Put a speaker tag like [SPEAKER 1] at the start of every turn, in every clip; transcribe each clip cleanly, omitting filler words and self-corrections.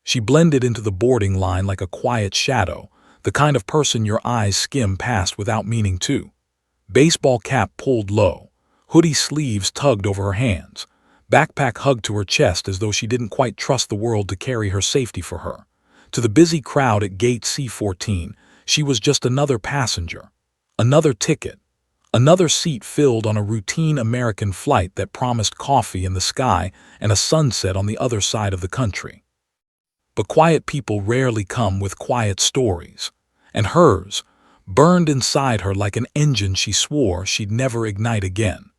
[SPEAKER 1] She blended into the boarding line like a quiet shadow, the kind of person your eyes skim past without meaning to. Baseball cap pulled low, hoodie sleeves tugged over her hands, backpack hugged to her chest as though she didn't quite trust the world to carry her safety for her. To the busy crowd at gate C14, she was just another passenger, another ticket, another seat filled on a routine American flight that promised coffee in the sky and a sunset on the other side of the country. But quiet people rarely come with quiet stories, and hers burned inside her like an engine she swore she'd never ignite again.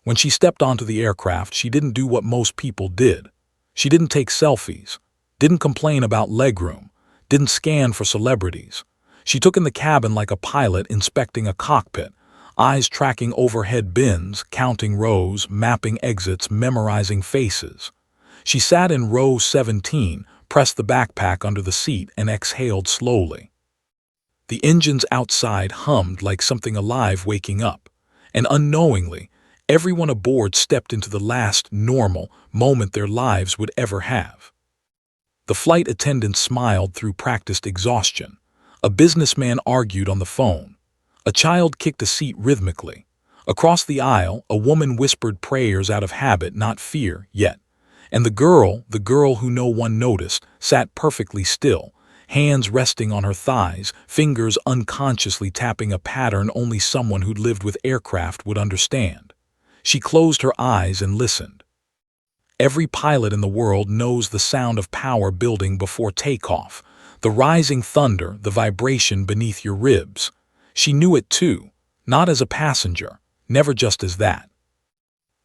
[SPEAKER 1] When she stepped onto the aircraft, she didn't do what most people did. She didn't take selfies, didn't complain about legroom, didn't scan for celebrities. She took in the cabin like a pilot inspecting a cockpit, eyes tracking overhead bins, counting rows, mapping exits, memorizing faces. She sat in row 17, pressed the backpack under the seat, and exhaled slowly. The engines outside hummed like something alive waking up, and unknowingly, everyone aboard stepped into the last normal moment their lives would ever have. The flight attendant smiled through practiced exhaustion. A businessman argued on the phone. A child kicked a seat rhythmically. Across the aisle, a woman whispered prayers out of habit, not fear, yet. And the girl who no one noticed, sat perfectly still, hands resting on her thighs, fingers unconsciously tapping a pattern only someone who'd lived with aircraft would understand. She closed her eyes and listened. Every pilot in the world knows the sound of power building before takeoff, the rising thunder, the vibration beneath your ribs. She knew it too, not as a passenger, never just as that.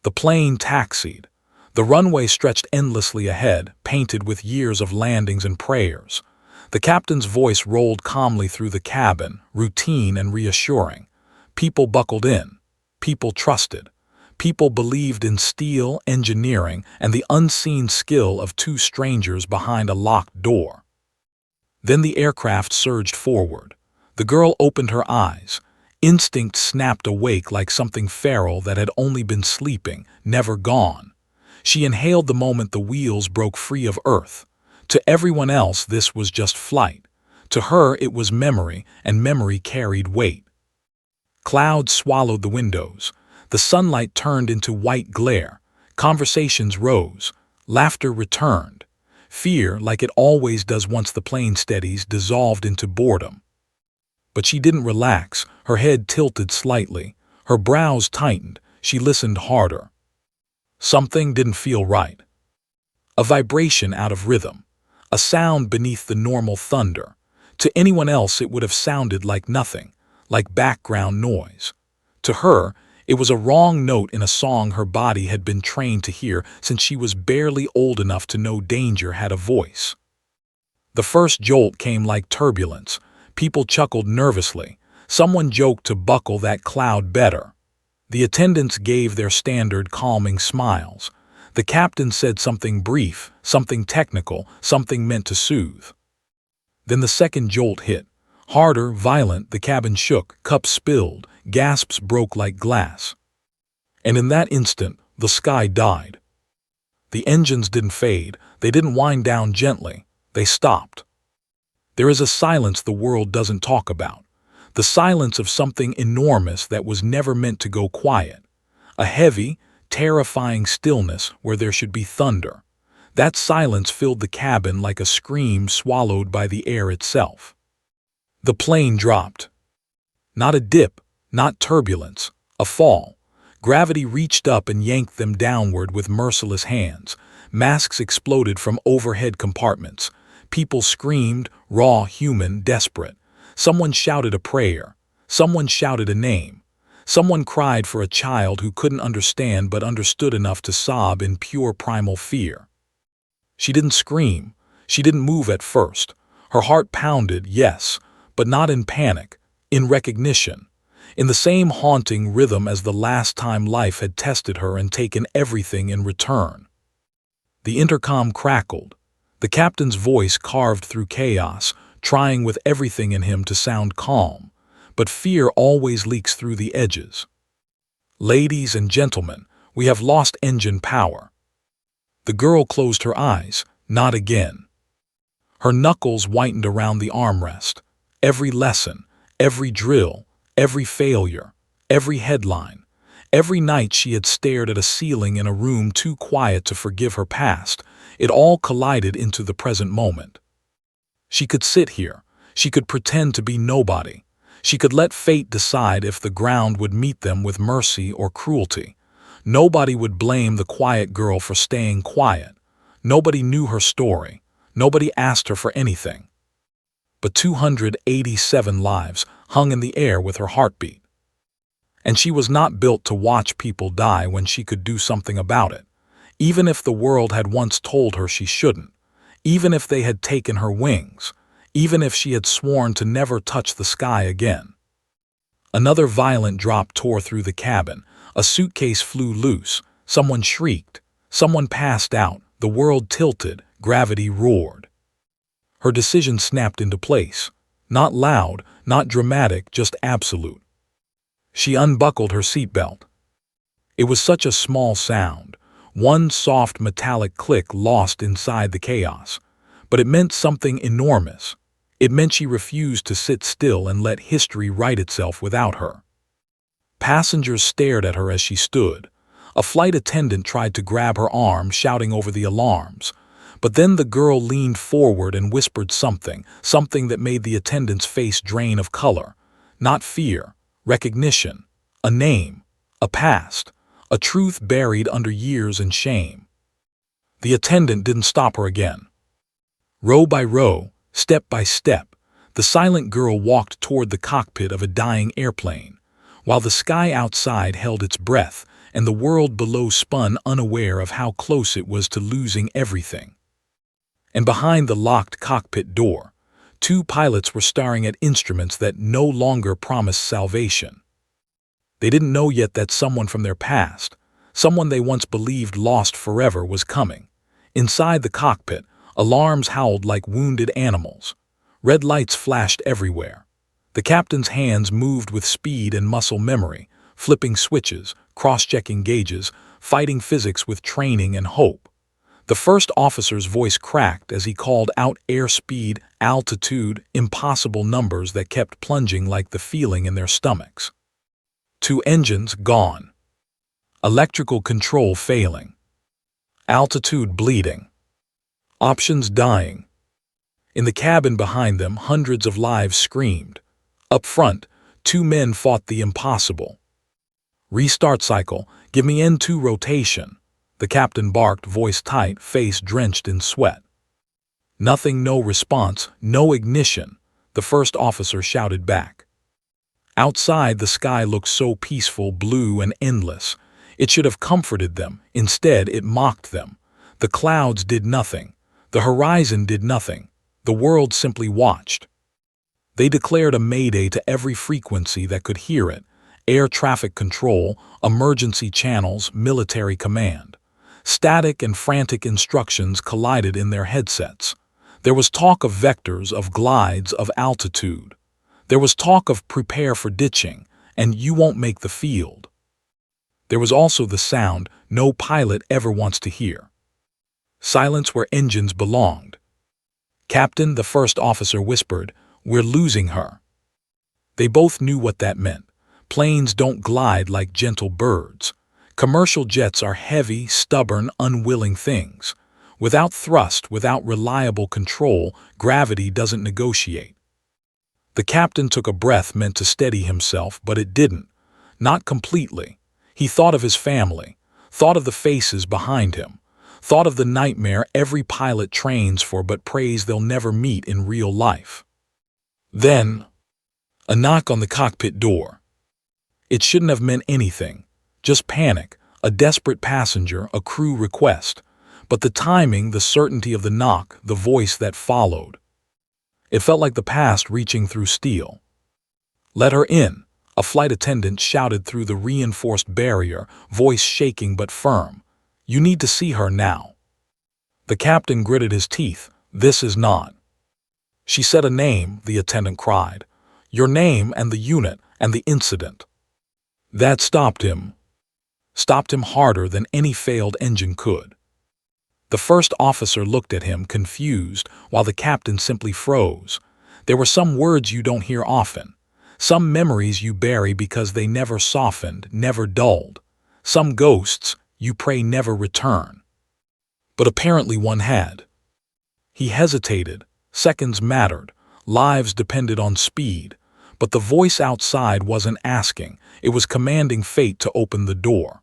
[SPEAKER 1] The plane taxied. The runway stretched endlessly ahead, painted with years of landings and prayers. The captain's voice rolled calmly through the cabin, routine and reassuring. People buckled in. People trusted. People believed in steel, engineering, and the unseen skill of two strangers behind a locked door. Then the aircraft surged forward. The girl opened her eyes. Instinct snapped awake like something feral that had only been sleeping, never gone. She inhaled the moment the wheels broke free of Earth. To everyone else, this was just flight. To her, it was memory, and memory carried weight. Clouds swallowed the windows. The sunlight turned into white glare. Conversations rose. Laughter returned. Fear, like it always does once the plane steadies, dissolved into boredom. But she didn't relax. Her head tilted slightly. Her brows tightened. She listened harder. Something didn't feel right. A vibration out of rhythm. A sound beneath the normal thunder. To anyone else it would have sounded like nothing, like background noise. To her, it was a wrong note in a song her body had been trained to hear since she was barely old enough to know danger had a voice. The first jolt came like turbulence. People chuckled nervously. Someone joked to buckle that cloud better. The attendants gave their standard calming smiles. The captain said something brief, something technical, something meant to soothe. Then the second jolt hit. Harder, violent, the cabin shook, cups spilled, gasps broke like glass. And in that instant, the sky died. The engines didn't fade, they didn't wind down gently, they stopped. There is a silence the world doesn't talk about. The silence of something enormous that was never meant to go quiet. A heavy, terrifying stillness where there should be thunder. That silence filled the cabin like a scream swallowed by the air itself. The plane dropped. Not a dip, not turbulence, a fall. Gravity reached up and yanked them downward with merciless hands. Masks exploded from overhead compartments. People screamed, raw, human, desperate. Someone shouted a prayer. Someone shouted a name. Someone cried for a child who couldn't understand but understood enough to sob in pure primal fear. She didn't scream. She didn't move at first. Her heart pounded, yes, but not in panic, in recognition, in the same haunting rhythm as the last time life had tested her and taken everything in return. The intercom crackled. The captain's voice carved through chaos, trying with everything in him to sound calm, but fear always leaks through the edges. Ladies and gentlemen, we have lost engine power. The girl closed her eyes. Not again. Her knuckles whitened around the armrest. Every lesson, every drill, every failure, every headline, every night she had stared at a ceiling in a room too quiet to forgive her past, it all collided into the present moment. She could sit here. She could pretend to be nobody. She could let fate decide if the ground would meet them with mercy or cruelty. Nobody would blame the quiet girl for staying quiet. Nobody knew her story. Nobody asked her for anything. But 287 lives hung in the air with her heartbeat. And she was not built to watch people die when she could do something about it, even if the world had once told her she shouldn't, even if they had taken her wings, even if she had sworn to never touch the sky again. Another violent drop tore through the cabin. A suitcase flew loose. Someone shrieked. Someone passed out. The world tilted. Gravity roared. Her decision snapped into place. Not loud, not dramatic, just absolute. She unbuckled her seatbelt. It was such a small sound, one soft metallic click lost inside the chaos. But it meant something enormous. It meant she refused to sit still and let history write itself without her. Passengers stared at her as she stood. A flight attendant tried to grab her arm, shouting over the alarms. But then the girl leaned forward and whispered something that made the attendant's face drain of color. Not fear, recognition, a name, a past, a truth buried under years and shame. The attendant didn't stop her again. Row by row, step by step, the silent girl walked toward the cockpit of a dying airplane, while the sky outside held its breath and the world below spun, unaware of how close it was to losing everything. And behind the locked cockpit door, two pilots were staring at instruments that no longer promised salvation. They didn't know yet that someone from their past, someone they once believed lost forever, was coming. Inside the cockpit, alarms howled like wounded animals. Red lights flashed everywhere. The captain's hands moved with speed and muscle memory, flipping switches, cross-checking gauges, fighting physics with training and hope. The first officer's voice cracked as he called out airspeed, altitude, impossible numbers that kept plunging like the feeling in their stomachs. 2 engines gone. Electrical control failing. Altitude bleeding. Options dying. In the cabin behind them, hundreds of lives screamed. Up front, 2 men fought the impossible. Restart cycle, give me N2 rotation. The captain barked, voice tight, face drenched in sweat. Nothing, no response, no ignition, the first officer shouted back. Outside, the sky looked so peaceful, blue and endless. It should have comforted them. Instead, it mocked them. The clouds did nothing. The horizon did nothing. The world simply watched. They declared a mayday to every frequency that could hear it: air traffic control, emergency channels, military command. Static and frantic instructions collided in their headsets. There was talk of vectors, of glides, of altitude. There was talk of prepare for ditching, and you won't make the field. There was also the sound no pilot ever wants to hear. Silence where engines belonged. Captain, the first officer whispered, we're losing her. They both knew what that meant. Planes don't glide like gentle birds. Commercial jets are heavy, stubborn, unwilling things. Without thrust, without reliable control, gravity doesn't negotiate. The captain took a breath meant to steady himself, but it didn't. Not completely. He thought of his family, thought of the faces behind him, thought of the nightmare every pilot trains for but prays they'll never meet in real life. Then, a knock on the cockpit door. It shouldn't have meant anything. Just panic, a desperate passenger, a crew request. But the timing, the certainty of the knock, the voice that followed. It felt like the past reaching through steel. Let her in, a flight attendant shouted through the reinforced barrier, voice shaking but firm. You need to see her now. The captain gritted his teeth. This is not. She said a name, the attendant cried. Your name and the unit and the incident. That stopped him. Stopped him harder than any failed engine could. The first officer looked at him, confused, while the captain simply froze. There were some words you don't hear often. Some memories you bury because they never softened, never dulled. Some ghosts you pray never return. But apparently one had. He hesitated. Seconds mattered. Lives depended on speed. But the voice outside wasn't asking. It was commanding fate to open the door.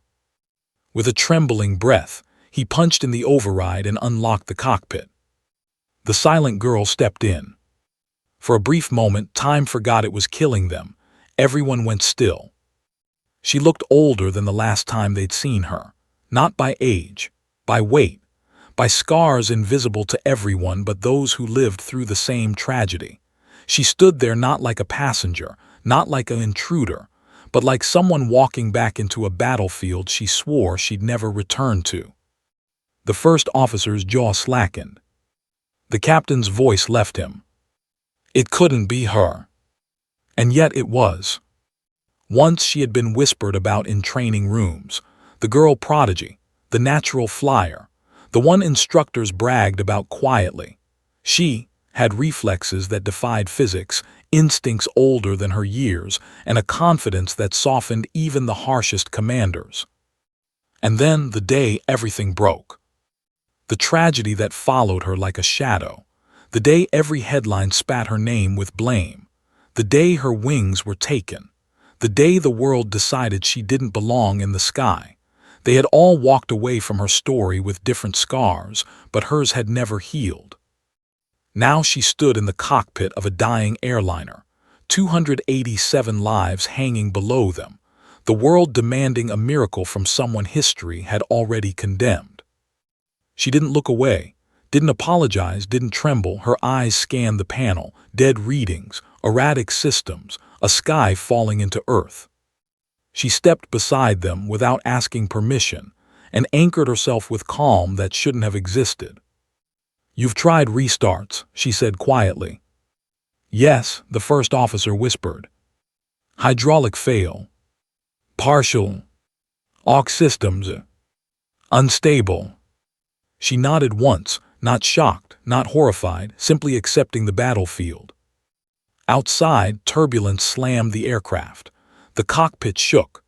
[SPEAKER 1] With a trembling breath, he punched in the override and unlocked the cockpit. The silent girl stepped in. For a brief moment, time forgot it was killing them. Everyone went still. She looked older than the last time they'd seen her. Not by age, by weight, by scars invisible to everyone but those who lived through the same tragedy. She stood there not like a passenger, not like an intruder, but like someone walking back into a battlefield she swore she'd never return to. The first officer's jaw slackened. The captain's voice left him. It couldn't be her. And yet it was. Once she had been whispered about in training rooms, the girl prodigy, the natural flyer, the one instructors bragged about quietly. She had reflexes that defied physics, instincts older than her years, and a confidence that softened even the harshest commanders. And then the day everything broke. The tragedy that followed her like a shadow. The day every headline spat her name with blame. The day her wings were taken. The day the world decided she didn't belong in the sky. They had all walked away from her story with different scars, but hers had never healed. Now she stood in the cockpit of a dying airliner, 287 lives hanging below them, the world demanding a miracle from someone history had already condemned. She didn't look away, didn't apologize, didn't tremble. Her eyes scanned the panel, dead readings, erratic systems, a sky falling into earth. She stepped beside them without asking permission and anchored herself with calm that shouldn't have existed. "You've tried restarts," she said quietly. "Yes," the first officer whispered. "Hydraulic fail. Partial. Aux systems. Unstable." She nodded once, not shocked, not horrified, simply accepting the battlefield. Outside, turbulence slammed the aircraft. The cockpit shook.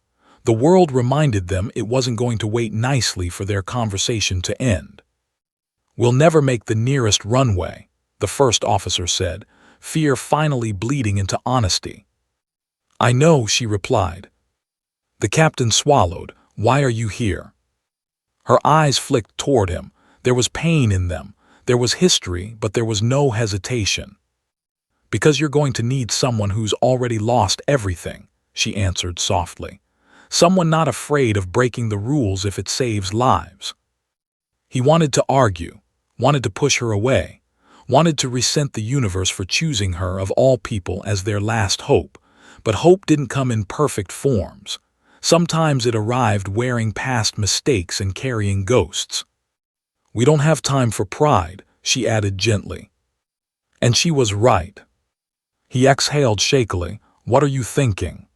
[SPEAKER 1] The world reminded them it wasn't going to wait nicely for their conversation to end. "We'll never make the nearest runway," the first officer said, fear finally bleeding into honesty. "I know," she replied. The captain swallowed. "Why are you here?" Her eyes flicked toward him. There was pain in them. There was history, but there was no hesitation. "Because you're going to need someone who's already lost everything," she answered softly. "Someone not afraid of breaking the rules if it saves lives." He wanted to argue, wanted to push her away, wanted to resent the universe for choosing her of all people as their last hope, but hope didn't come in perfect forms. Sometimes it arrived wearing past mistakes and carrying ghosts. "We don't have time for pride," she added gently. And she was right. He exhaled shakily. "What are you thinking?"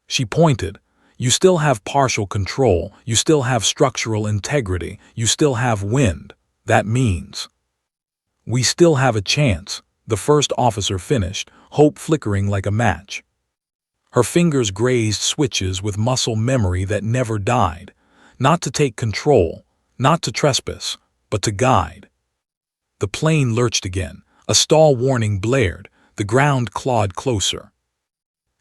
[SPEAKER 1] She pointed. "You still have partial control, you still have structural integrity, you still have wind. That means we still have a chance," the first officer finished, hope flickering like a match. Her fingers grazed switches with muscle memory that never died, not to take control, not to trespass, but to guide. The plane lurched again. A stall warning blared. The ground clawed closer.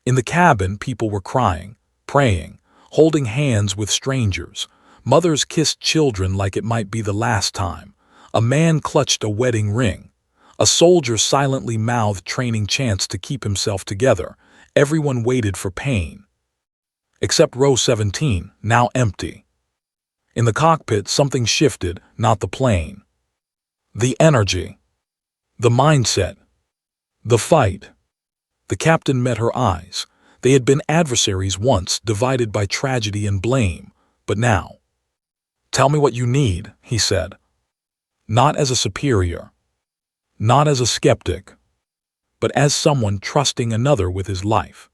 [SPEAKER 1] In the cabin, people were crying, praying, holding hands with strangers. Mothers kissed children like it might be the last time. A man clutched a wedding ring. A soldier silently mouthed training chants to keep himself together. Everyone waited for pain. Except row 17, now empty. In the cockpit, something shifted, not the plane. The energy. The mindset. The fight. The captain met her eyes. They had been adversaries once, divided by tragedy and blame, but now. "Tell me what you need," he said. Not as a superior. Not as a skeptic. But as someone trusting another with his life.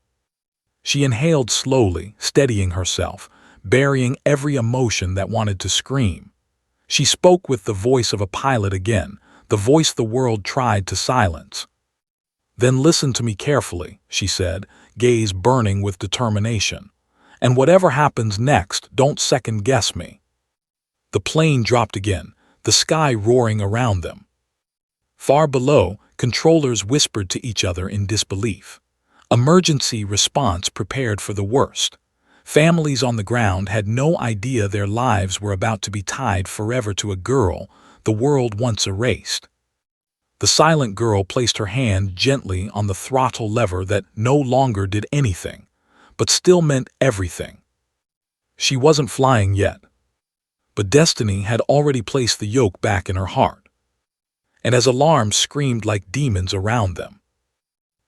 [SPEAKER 1] She inhaled slowly, steadying herself, burying every emotion that wanted to scream. She spoke with the voice of a pilot again, the voice the world tried to silence. "Then listen to me carefully," she said, gaze burning with determination. "And whatever happens next, don't second-guess me." The plane dropped again, the sky roaring around them. Far below, controllers whispered to each other in disbelief. Emergency response prepared for the worst. Families on the ground had no idea their lives were about to be tied forever to a girl the world once erased. The silent girl placed her hand gently on the throttle lever that no longer did anything, but still meant everything. She wasn't flying yet, but destiny had already placed the yoke back in her heart. And as alarms screamed like demons around them,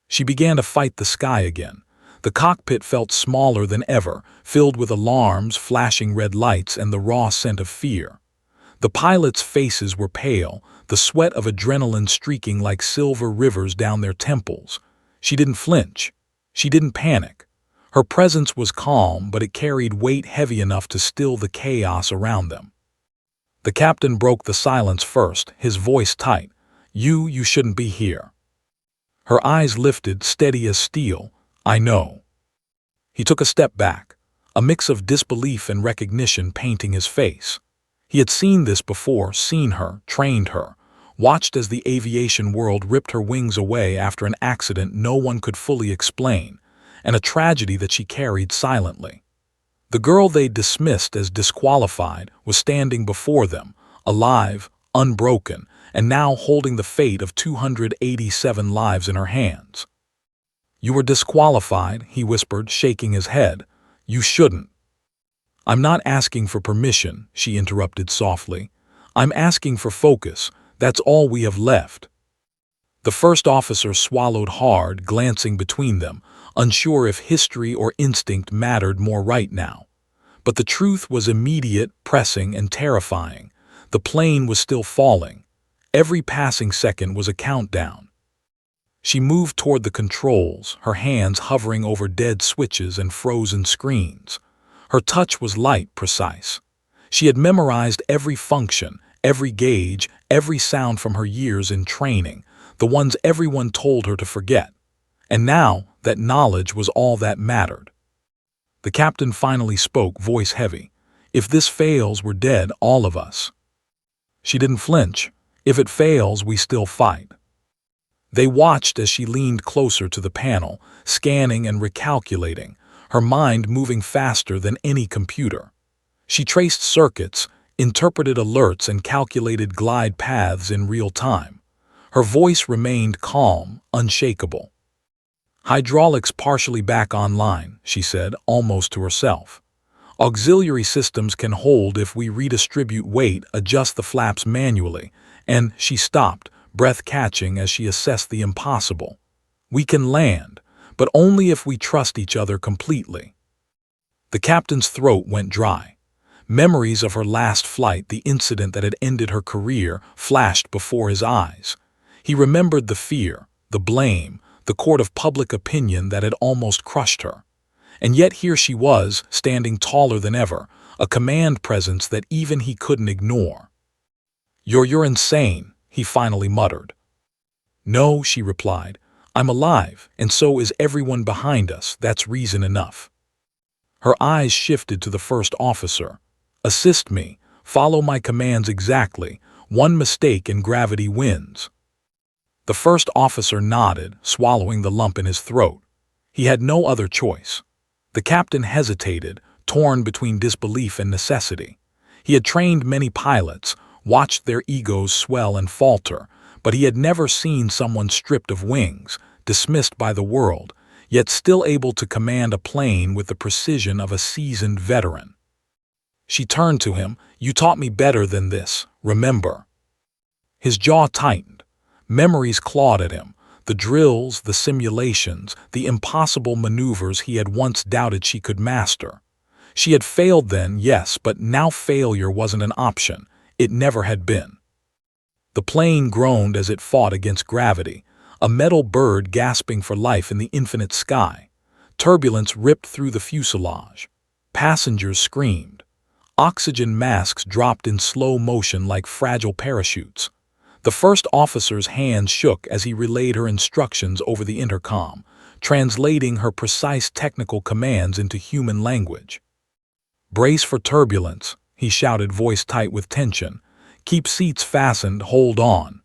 [SPEAKER 1] she began to fight the sky again. The cockpit felt smaller than ever, filled with alarms, flashing red lights, and the raw scent of fear. The pilots' faces were pale, the sweat of adrenaline streaking like silver rivers down their temples. She didn't flinch. She didn't panic. Her presence was calm, but it carried weight heavy enough to still the chaos around them. The captain broke the silence first, his voice tight. You shouldn't be here." Her eyes lifted, steady as steel. "I know." He took a step back, a mix of disbelief and recognition painting his face. He had seen this before, seen her, trained her, watched as the aviation world ripped her wings away after an accident no one could fully explain, and a tragedy that she carried silently. The girl they dismissed as disqualified was standing before them, alive, unbroken, and now holding the fate of 287 lives in her hands. "You were disqualified," he whispered, shaking his head. "You shouldn't." "I'm not asking for permission," she interrupted softly. "I'm asking for focus. That's all we have left." The first officer swallowed hard, glancing between them, unsure if history or instinct mattered more right now. But the truth was immediate, pressing, and terrifying. The plane was still falling. Every passing second was a countdown. She moved toward the controls, her hands hovering over dead switches and frozen screens. Her touch was light, precise. She had memorized every function, every gauge, every sound from her years in training, the ones everyone told her to forget. And now, that knowledge was all that mattered. The captain finally spoke, voice heavy. "If this fails, we're dead, all of us." She didn't flinch. "If it fails, we still fight." They watched as she leaned closer to the panel, scanning and recalculating, her mind moving faster than any computer. She traced circuits, interpreted alerts, and calculated glide paths in real time. Her voice remained calm, unshakable. "Hydraulics partially back online," she said, almost to herself. "Auxiliary systems can hold if we redistribute weight, adjust the flaps manually," and she stopped, breath catching as she assessed the impossible. "We can land, but only if we trust each other completely." The captain's throat went dry. Memories of her last flight, the incident that had ended her career, flashed before his eyes. He remembered the fear, the blame, the court of public opinion that had almost crushed her. And yet here she was, standing taller than ever, a command presence that even he couldn't ignore. You're insane," he finally muttered. "No," she replied. "I'm alive, and so is everyone behind us. That's reason enough." Her eyes shifted to the first officer. "Assist me. Follow my commands exactly. One mistake and gravity wins." The first officer nodded, swallowing the lump in his throat. He had no other choice. The captain hesitated, torn between disbelief and necessity. He had trained many pilots, watched their egos swell and falter, but he had never seen someone stripped of wings, dismissed by the world, yet still able to command a plane with the precision of a seasoned veteran. She turned to him. "You taught me better than this, remember." His jaw tightened. Memories clawed at him. The drills, the simulations, the impossible maneuvers he had once doubted she could master. She had failed then, yes, but now failure wasn't an option. It never had been. The plane groaned as it fought against gravity, a metal bird gasping for life in the infinite sky. Turbulence ripped through the fuselage. Passengers screamed. Oxygen masks dropped in slow motion like fragile parachutes. The first officer's hand shook as he relayed her instructions over the intercom, translating her precise technical commands into human language. "Brace for turbulence," he shouted, voice tight with tension. "Keep seats fastened, hold on."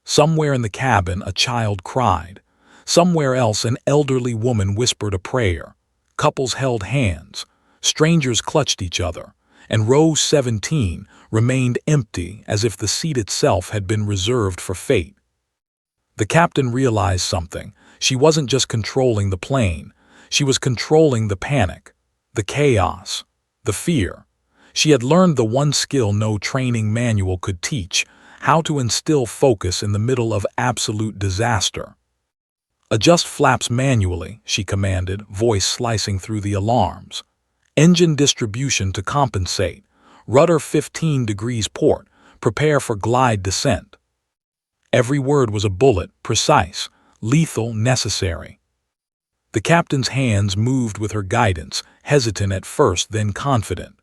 [SPEAKER 1] Somewhere in the cabin, a child cried. Somewhere else, an elderly woman whispered a prayer. Couples held hands. Strangers clutched each other. And row 17 remained empty, as if the seat itself had been reserved for fate. The captain realized something. She wasn't just controlling the plane. She was controlling the panic, the chaos, the fear. She had learned the one skill no training manual could teach: how to instill focus in the middle of absolute disaster. "Adjust flaps manually," she commanded, voice slicing through the alarms. "Engine distribution to compensate. Rudder 15 degrees port. Prepare for glide descent." Every word was a bullet, precise, lethal, necessary. The captain's hands moved with her guidance, hesitant at first, then confident.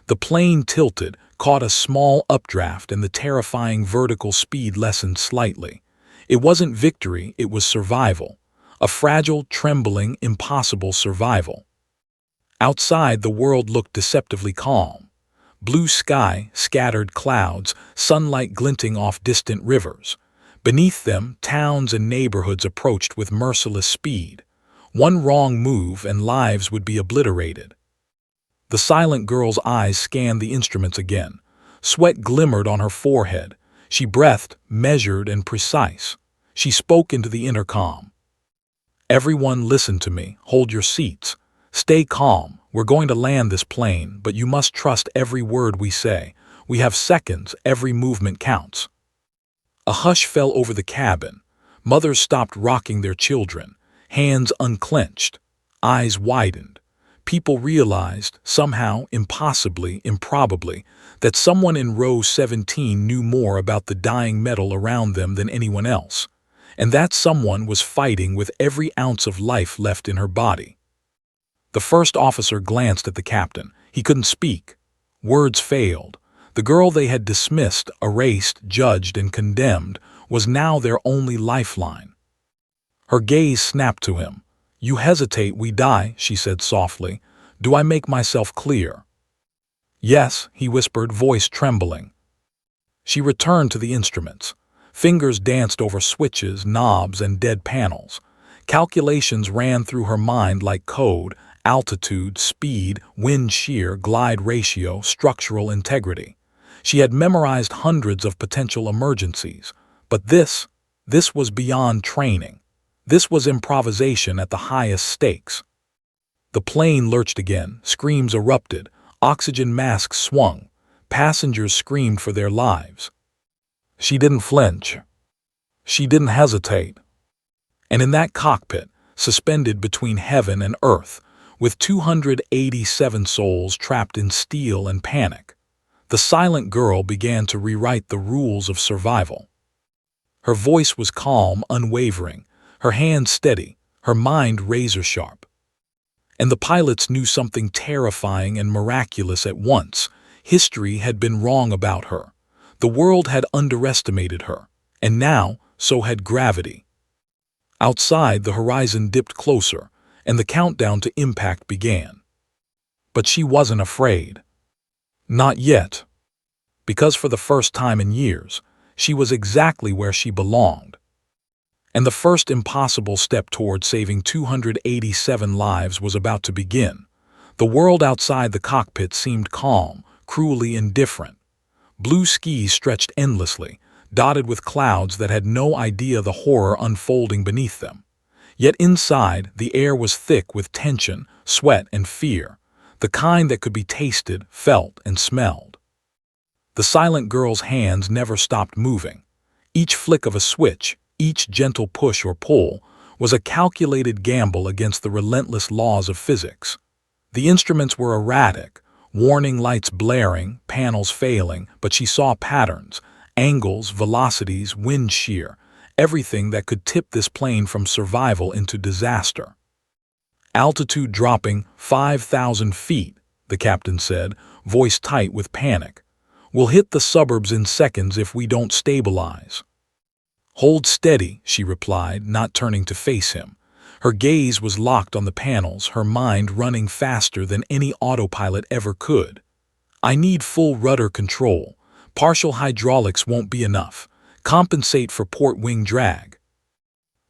[SPEAKER 1] The plane tilted, caught a small updraft, and the terrifying vertical speed lessened slightly. It wasn't victory, it was survival. A fragile, trembling, impossible survival. Outside, the world looked deceptively calm. Blue sky, scattered clouds, sunlight glinting off distant rivers. Beneath them, towns and neighborhoods approached with merciless speed. One wrong move and lives would be obliterated. The silent girl's eyes scanned the instruments again. Sweat glimmered on her forehead. She breathed, measured and precise. She spoke into the intercom. "Everyone, listen to me. Hold your seats. Stay calm. We're going to land this plane, but you must trust every word we say. We have seconds. Every movement counts." A hush fell over the cabin. Mothers stopped rocking their children. Hands unclenched. Eyes widened. People realized, somehow, impossibly, improbably, that someone in row 17 knew more about the dying metal around them than anyone else. And that someone was fighting with every ounce of life left in her body. The first officer glanced at the captain. He couldn't speak. Words failed. The girl they had dismissed, erased, judged, and condemned was now their only lifeline. Her gaze snapped to him. "You hesitate, we die," she said softly. "Do I make myself clear?" "Yes," he whispered, voice trembling. She returned to the instruments. Fingers danced over switches, knobs, and dead panels. Calculations ran through her mind like code: altitude, speed, wind shear, glide ratio, structural integrity. She had memorized hundreds of potential emergencies. But this was beyond training. This was improvisation at the highest stakes. The plane lurched again, screams erupted, oxygen masks swung, passengers screamed for their lives. She didn't flinch. She didn't hesitate. And in that cockpit, suspended between heaven and earth, with 287 souls trapped in steel and panic, the silent girl began to rewrite the rules of survival. Her voice was calm, unwavering, her hands steady, her mind razor-sharp. And the pilots knew something terrifying and miraculous at once. History had been wrong about her. The world had underestimated her. And now, so had gravity. Outside, the horizon dipped closer, and the countdown to impact began. But she wasn't afraid. Not yet. Because for the first time in years, she was exactly where she belonged. And the first impossible step toward saving 287 lives was about to begin. The world outside the cockpit seemed calm, cruelly indifferent. Blue skies stretched endlessly, dotted with clouds that had no idea the horror unfolding beneath them. Yet inside, the air was thick with tension, sweat, and fear, the kind that could be tasted, felt, and smelled. The silent girl's hands never stopped moving. Each flick of a switch, each gentle push or pull, was a calculated gamble against the relentless laws of physics. The instruments were erratic, warning lights blaring, panels failing, but she saw patterns, angles, velocities, wind shear, everything that could tip this plane from survival into disaster. "Altitude dropping 5,000 feet, the captain said, voice tight with panic. "We'll hit the suburbs in seconds if we don't stabilize." "Hold steady," she replied, not turning to face him. Her gaze was locked on the panels, her mind running faster than any autopilot ever could. "I need full rudder control. Partial hydraulics won't be enough. Compensate for port wing drag."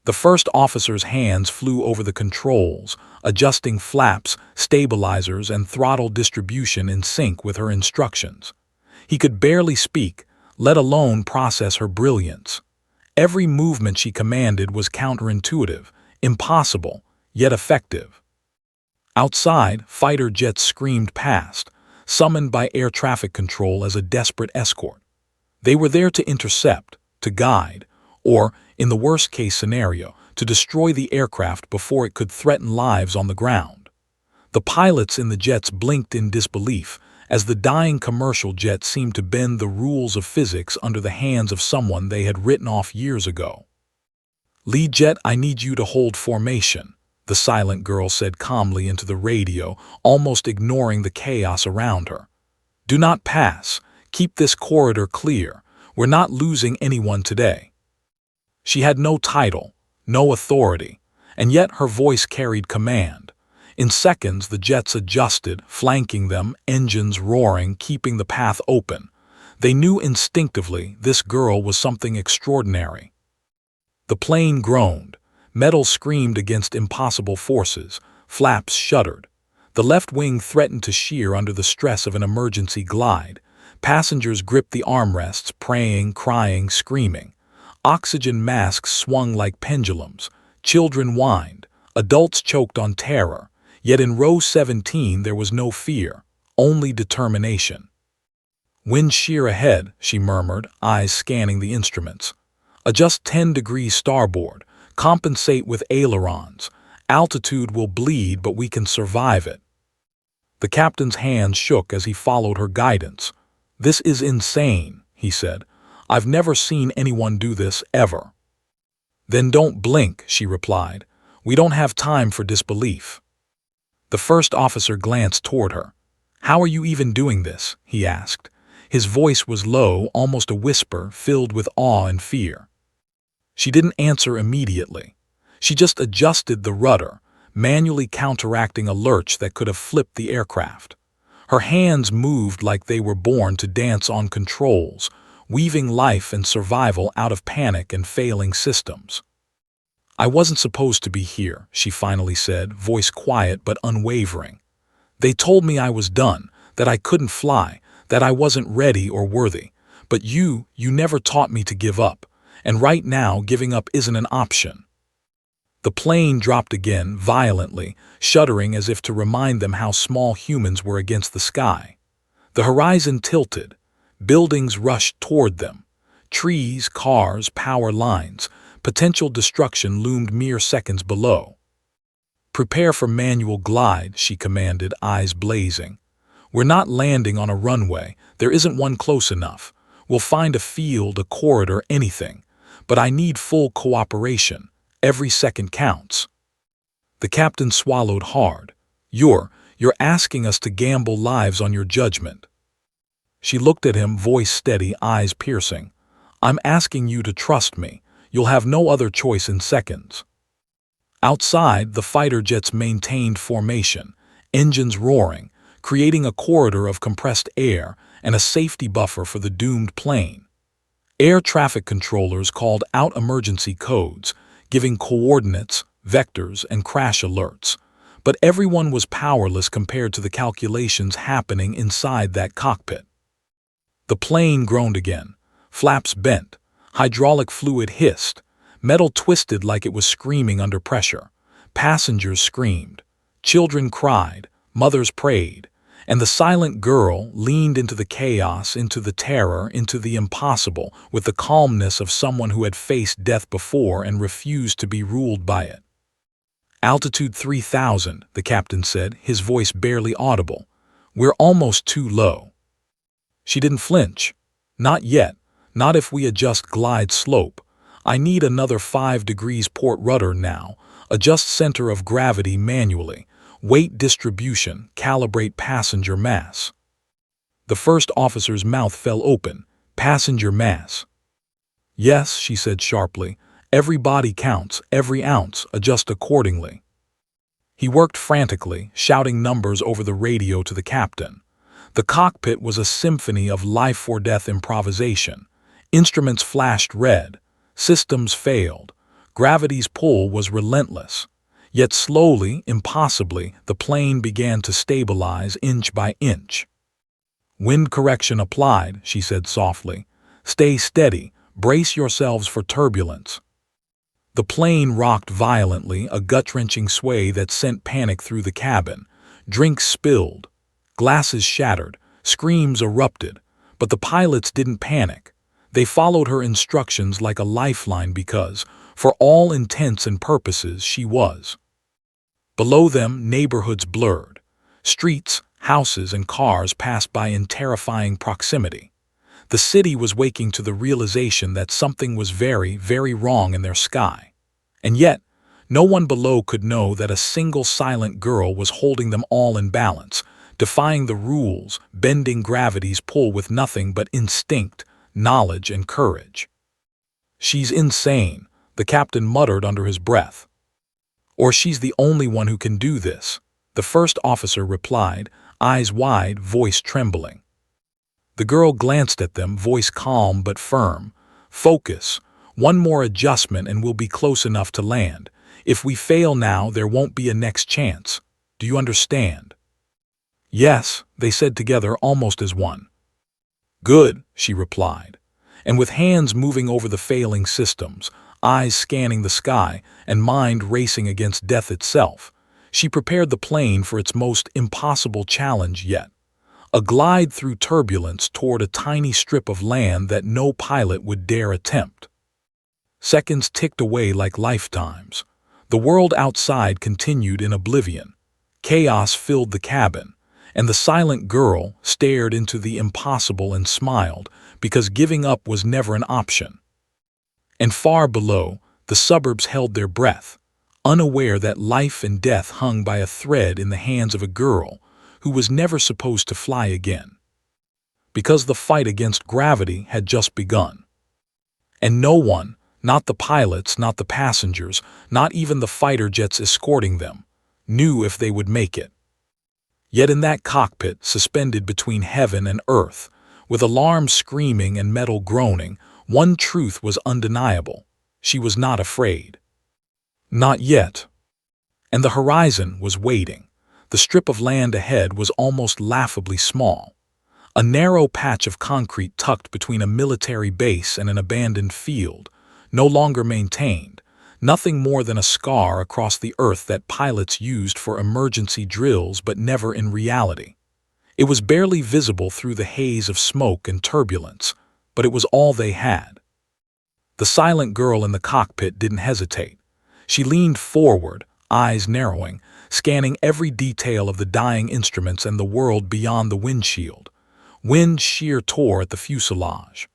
[SPEAKER 1] The first officer's hands flew over the controls, adjusting flaps, stabilizers, and throttle distribution in sync with her instructions. He could barely speak, let alone process her brilliance. Every movement she commanded was counterintuitive, impossible, yet effective. Outside, fighter jets screamed past, summoned by air traffic control as a desperate escort. They were there to intercept, to guide, or, in the worst-case scenario, to destroy the aircraft before it could threaten lives on the ground. The pilots in the jets blinked in disbelief, as the dying commercial jet seemed to bend the rules of physics under the hands of someone they had written off years ago. "Lead jet, I need you to hold formation," the silent girl said calmly into the radio, almost ignoring the chaos around her. "Do not pass. Keep this corridor clear. We're not losing anyone today." She had no title, no authority, and yet her voice carried command. In seconds, the jets adjusted, flanking them, engines roaring, keeping the path open. They knew instinctively this girl was something extraordinary. The plane groaned. Metal screamed against impossible forces. Flaps shuddered. The left wing threatened to shear under the stress of an emergency glide. Passengers gripped the armrests, praying, crying, screaming. Oxygen masks swung like pendulums. Children whined. Adults choked on terror. Yet in row 17 there was no fear, only determination. "Wind shear ahead," she murmured, eyes scanning the instruments. "Adjust 10 degrees starboard. Compensate with ailerons. Altitude will bleed, but we can survive it." The captain's hands shook as he followed her guidance. "This is insane," he said. "I've never seen anyone do this, ever." "Then don't blink," she replied. "We don't have time for disbelief." The first officer glanced toward her. "How are you even doing this?" he asked. His voice was low, almost a whisper, filled with awe and fear. She didn't answer immediately. She just adjusted the rudder, manually counteracting a lurch that could have flipped the aircraft. Her hands moved like they were born to dance on controls, weaving life and survival out of panic and failing systems. "I wasn't supposed to be here," she finally said, voice quiet but unwavering. "They told me I was done, that I couldn't fly, that I wasn't ready or worthy. But you never taught me to give up, and right now giving up isn't an option." The plane dropped again, violently, shuddering as if to remind them how small humans were against the sky. The horizon tilted. Buildings rushed toward them. Trees, cars, power lines. Potential destruction loomed mere seconds below. "Prepare for manual glide," she commanded, eyes blazing. "We're not landing on a runway. There isn't one close enough. We'll find a field, a corridor, anything. But I need full cooperation. Every second counts." The captain swallowed hard. You're asking us to gamble lives on your judgment." She looked at him, voice steady, eyes piercing. "I'm asking you to trust me. You'll have no other choice in seconds." Outside, the fighter jets maintained formation, engines roaring, creating a corridor of compressed air and a safety buffer for the doomed plane. Air traffic controllers called out emergency codes, giving coordinates, vectors, and crash alerts. But everyone was powerless compared to the calculations happening inside that cockpit. The plane groaned again. Flaps bent. Hydraulic fluid hissed. Metal twisted like it was screaming under pressure. Passengers screamed. Children cried. Mothers prayed. And the silent girl leaned into the chaos, into the terror, into the impossible, with the calmness of someone who had faced death before and refused to be ruled by it. "Altitude 3,000, the captain said, his voice barely audible. "We're almost too low." She didn't flinch. "Not yet. Not if we adjust glide slope. I need another 5 degrees port rudder now. Adjust center of gravity manually. Weight distribution, calibrate passenger mass." The first officer's mouth fell open. Passenger mass. Yes, she said sharply. Every body counts, every ounce, adjust accordingly. He worked frantically, shouting numbers over the radio to the captain. The cockpit was a symphony of life-or-death improvisation. Instruments flashed red. Systems failed. Gravity's pull was relentless. Yet slowly, impossibly, the plane began to stabilize inch by inch. Wind correction applied, she said softly. Stay steady. Brace yourselves for turbulence. The plane rocked violently, a gut-wrenching sway that sent panic through the cabin. Drinks spilled. Glasses shattered. Screams erupted. But the pilots didn't panic. They followed her instructions like a lifeline because, for all intents and purposes, she was. Below them, neighborhoods blurred. Streets, houses, and cars passed by in terrifying proximity. The city was waking to the realization that something was very, very wrong in their sky. And yet, no one below could know that a single silent girl was holding them all in balance, defying the rules, bending gravity's pull with nothing but instinct, knowledge, and courage. She's insane, the captain muttered under his breath. Or she's the only one who can do this, the first officer replied, eyes wide, voice trembling. The girl glanced at them, voice calm but firm. Focus. One more adjustment and we'll be close enough to land. If we fail now, there won't be a next chance. Do you understand? Yes, they said together almost as one. Good, she replied. And with hands moving over the failing systems, eyes scanning the sky, and mind racing against death itself, she prepared the plane for its most impossible challenge yet. A glide through turbulence toward a tiny strip of land that no pilot would dare attempt. Seconds ticked away like lifetimes. The world outside continued in oblivion. Chaos filled the cabin, and the silent girl stared into the impossible and smiled because giving up was never an option. And far below, the suburbs held their breath, unaware that life and death hung by a thread in the hands of a girl who was never supposed to fly again. Because the fight against gravity had just begun. And no one, not the pilots, not the passengers, not even the fighter jets escorting them, knew if they would make it. Yet in that cockpit, suspended between heaven and earth, with alarms screaming and metal groaning, one truth was undeniable. She was not afraid. Not yet. And the horizon was waiting. The strip of land ahead was almost laughably small. A narrow patch of concrete tucked between a military base and an abandoned field, no longer maintained, nothing more than a scar across the earth that pilots used for emergency drills but never in reality. It was barely visible through the haze of smoke and turbulence, but it was all they had. The silent girl in the cockpit didn't hesitate. She leaned forward, eyes narrowing, scanning every detail of the dying instruments and the world beyond the windshield. Wind sheer tore at the fuselage.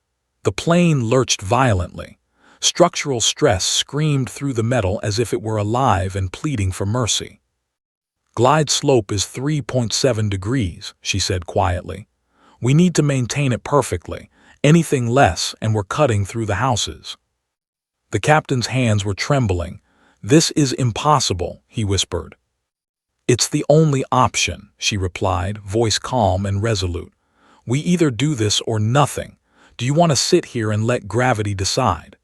[SPEAKER 1] The plane lurched violently. Structural stress screamed through the metal as if it were alive and pleading for mercy. Glide slope is 3.7 degrees, she said quietly. We need to maintain it perfectly. Anything less and we're cutting through the houses. The captain's hands were trembling. This is impossible, he whispered. It's the only option, she replied, voice calm and resolute. We either do this or nothing. Do you want to sit here and let gravity decide?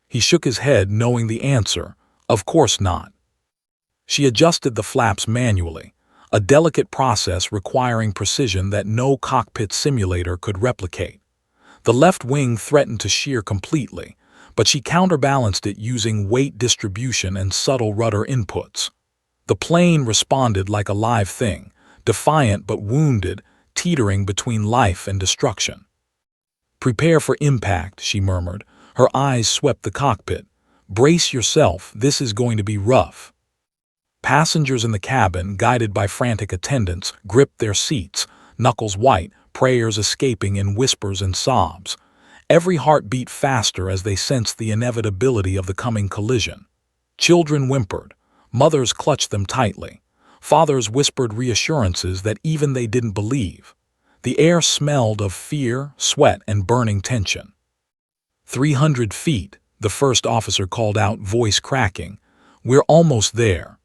[SPEAKER 1] He shook his head, knowing the answer. Of course not. She adjusted the flaps manually, a delicate process requiring precision that no cockpit simulator could replicate. The left wing threatened to shear completely, but she counterbalanced it using weight distribution and subtle rudder inputs. The plane responded like a live thing, defiant but wounded, teetering between life and destruction. Prepare for impact, she murmured. Her eyes swept the cockpit. Brace yourself, this is going to be rough. Passengers in the cabin, guided by frantic attendants, gripped their seats, knuckles white, prayers escaping in whispers and sobs. Every heart beat faster as they sensed the inevitability of the coming collision. Children whimpered. Mothers clutched them tightly. Fathers whispered reassurances that even they didn't believe. The air smelled of fear, sweat, and burning tension. 300 feet, the first officer called out, voice cracking. We're almost there.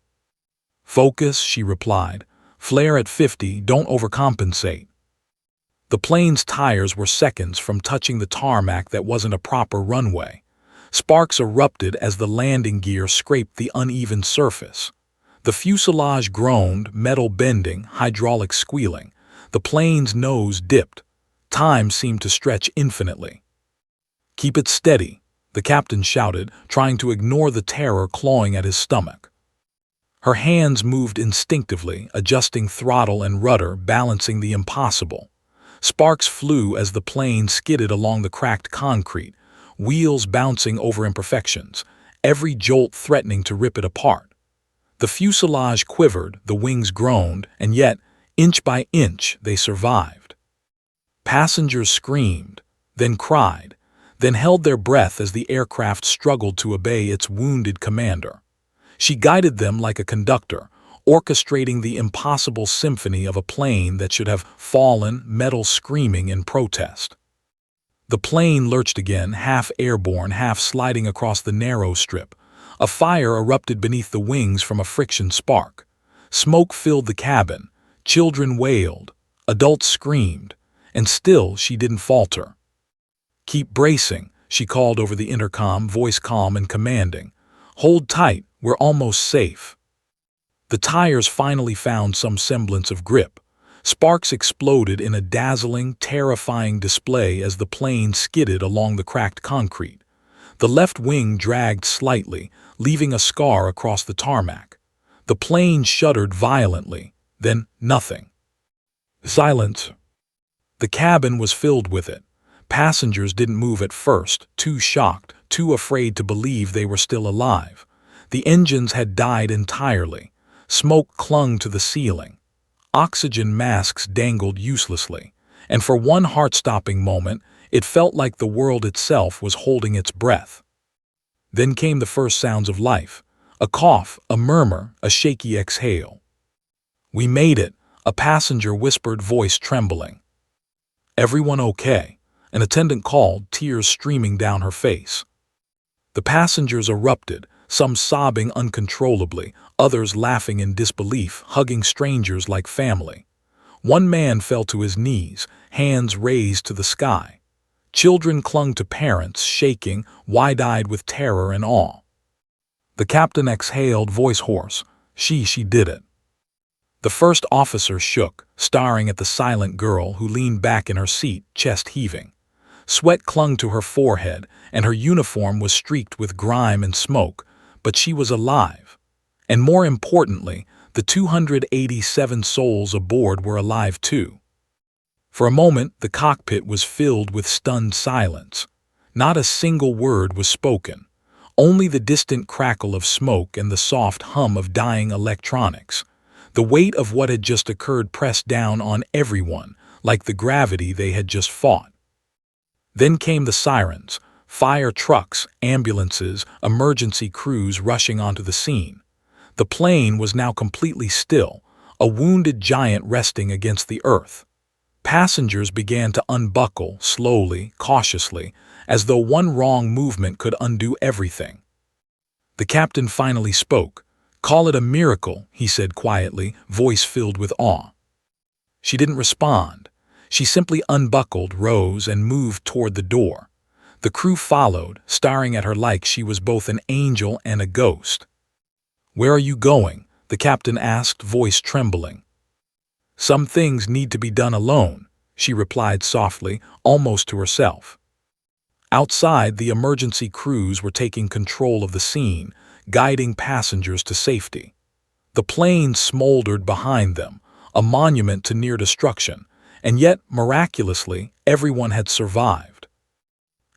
[SPEAKER 1] Focus, she replied. Flare at 50, don't overcompensate. The plane's tires were seconds from touching the tarmac that wasn't a proper runway. Sparks erupted as the landing gear scraped the uneven surface. The fuselage groaned, metal bending, hydraulics squealing. The plane's nose dipped. Time seemed to stretch infinitely. Keep it steady, the captain shouted, trying to ignore the terror clawing at his stomach. Her hands moved instinctively, adjusting throttle and rudder, balancing the impossible. Sparks flew as the plane skidded along the cracked concrete, wheels bouncing over imperfections, every jolt threatening to rip it apart. The fuselage quivered, the wings groaned, and yet, inch by inch, they survived. Passengers screamed, then cried, then held their breath as the aircraft struggled to obey its wounded commander. She guided them like a conductor, orchestrating the impossible symphony of a plane that should have fallen, metal screaming in protest. The plane lurched again, half airborne, half sliding across the narrow strip. A fire erupted beneath the wings from a friction spark. Smoke filled the cabin. Children wailed. Adults screamed. And still she didn't falter. Keep bracing, she called over the intercom, voice calm and commanding. Hold tight, we're almost safe. The tires finally found some semblance of grip. Sparks exploded in a dazzling, terrifying display as the plane skidded along the cracked concrete. The left wing dragged slightly, leaving a scar across the tarmac. The plane shuddered violently, then nothing. Silence. The cabin was filled with it. Passengers didn't move at first, too shocked, too afraid to believe they were still alive. The engines had died entirely. Smoke clung to the ceiling. Oxygen masks dangled uselessly, and for one heart-stopping moment, it felt like the world itself was holding its breath. Then came the first sounds of life. A cough, a murmur, a shaky exhale. We made it, a passenger whispered, voice trembling. Everyone okay? An attendant called, tears streaming down her face. The passengers erupted, some sobbing uncontrollably, others laughing in disbelief, hugging strangers like family. One man fell to his knees, hands raised to the sky. Children clung to parents, shaking, wide-eyed with terror and awe. The captain exhaled, voice hoarse. She did it. The first officer shook, staring at the silent girl who leaned back in her seat, chest heaving. Sweat clung to her forehead, and her uniform was streaked with grime and smoke, but she was alive. And more importantly, the 287 souls aboard were alive too. For a moment, the cockpit was filled with stunned silence. Not a single word was spoken, only the distant crackle of smoke and the soft hum of dying electronics. The weight of what had just occurred pressed down on everyone, like the gravity they had just fought. Then came the sirens, fire trucks, ambulances, emergency crews rushing onto the scene. The plane was now completely still, a wounded giant resting against the earth. Passengers began to unbuckle, slowly, cautiously, as though one wrong movement could undo everything. The captain finally spoke. Call it a miracle, he said quietly, voice filled with awe. She didn't respond. She simply unbuckled, rose, and moved toward the door. The crew followed, staring at her like she was both an angel and a ghost. Where are you going? The captain asked, voice trembling. Some things need to be done alone, she replied softly, almost to herself. Outside, the emergency crews were taking control of the scene, guiding passengers to safety. The plane smoldered behind them, a monument to near destruction, and yet, miraculously, everyone had survived.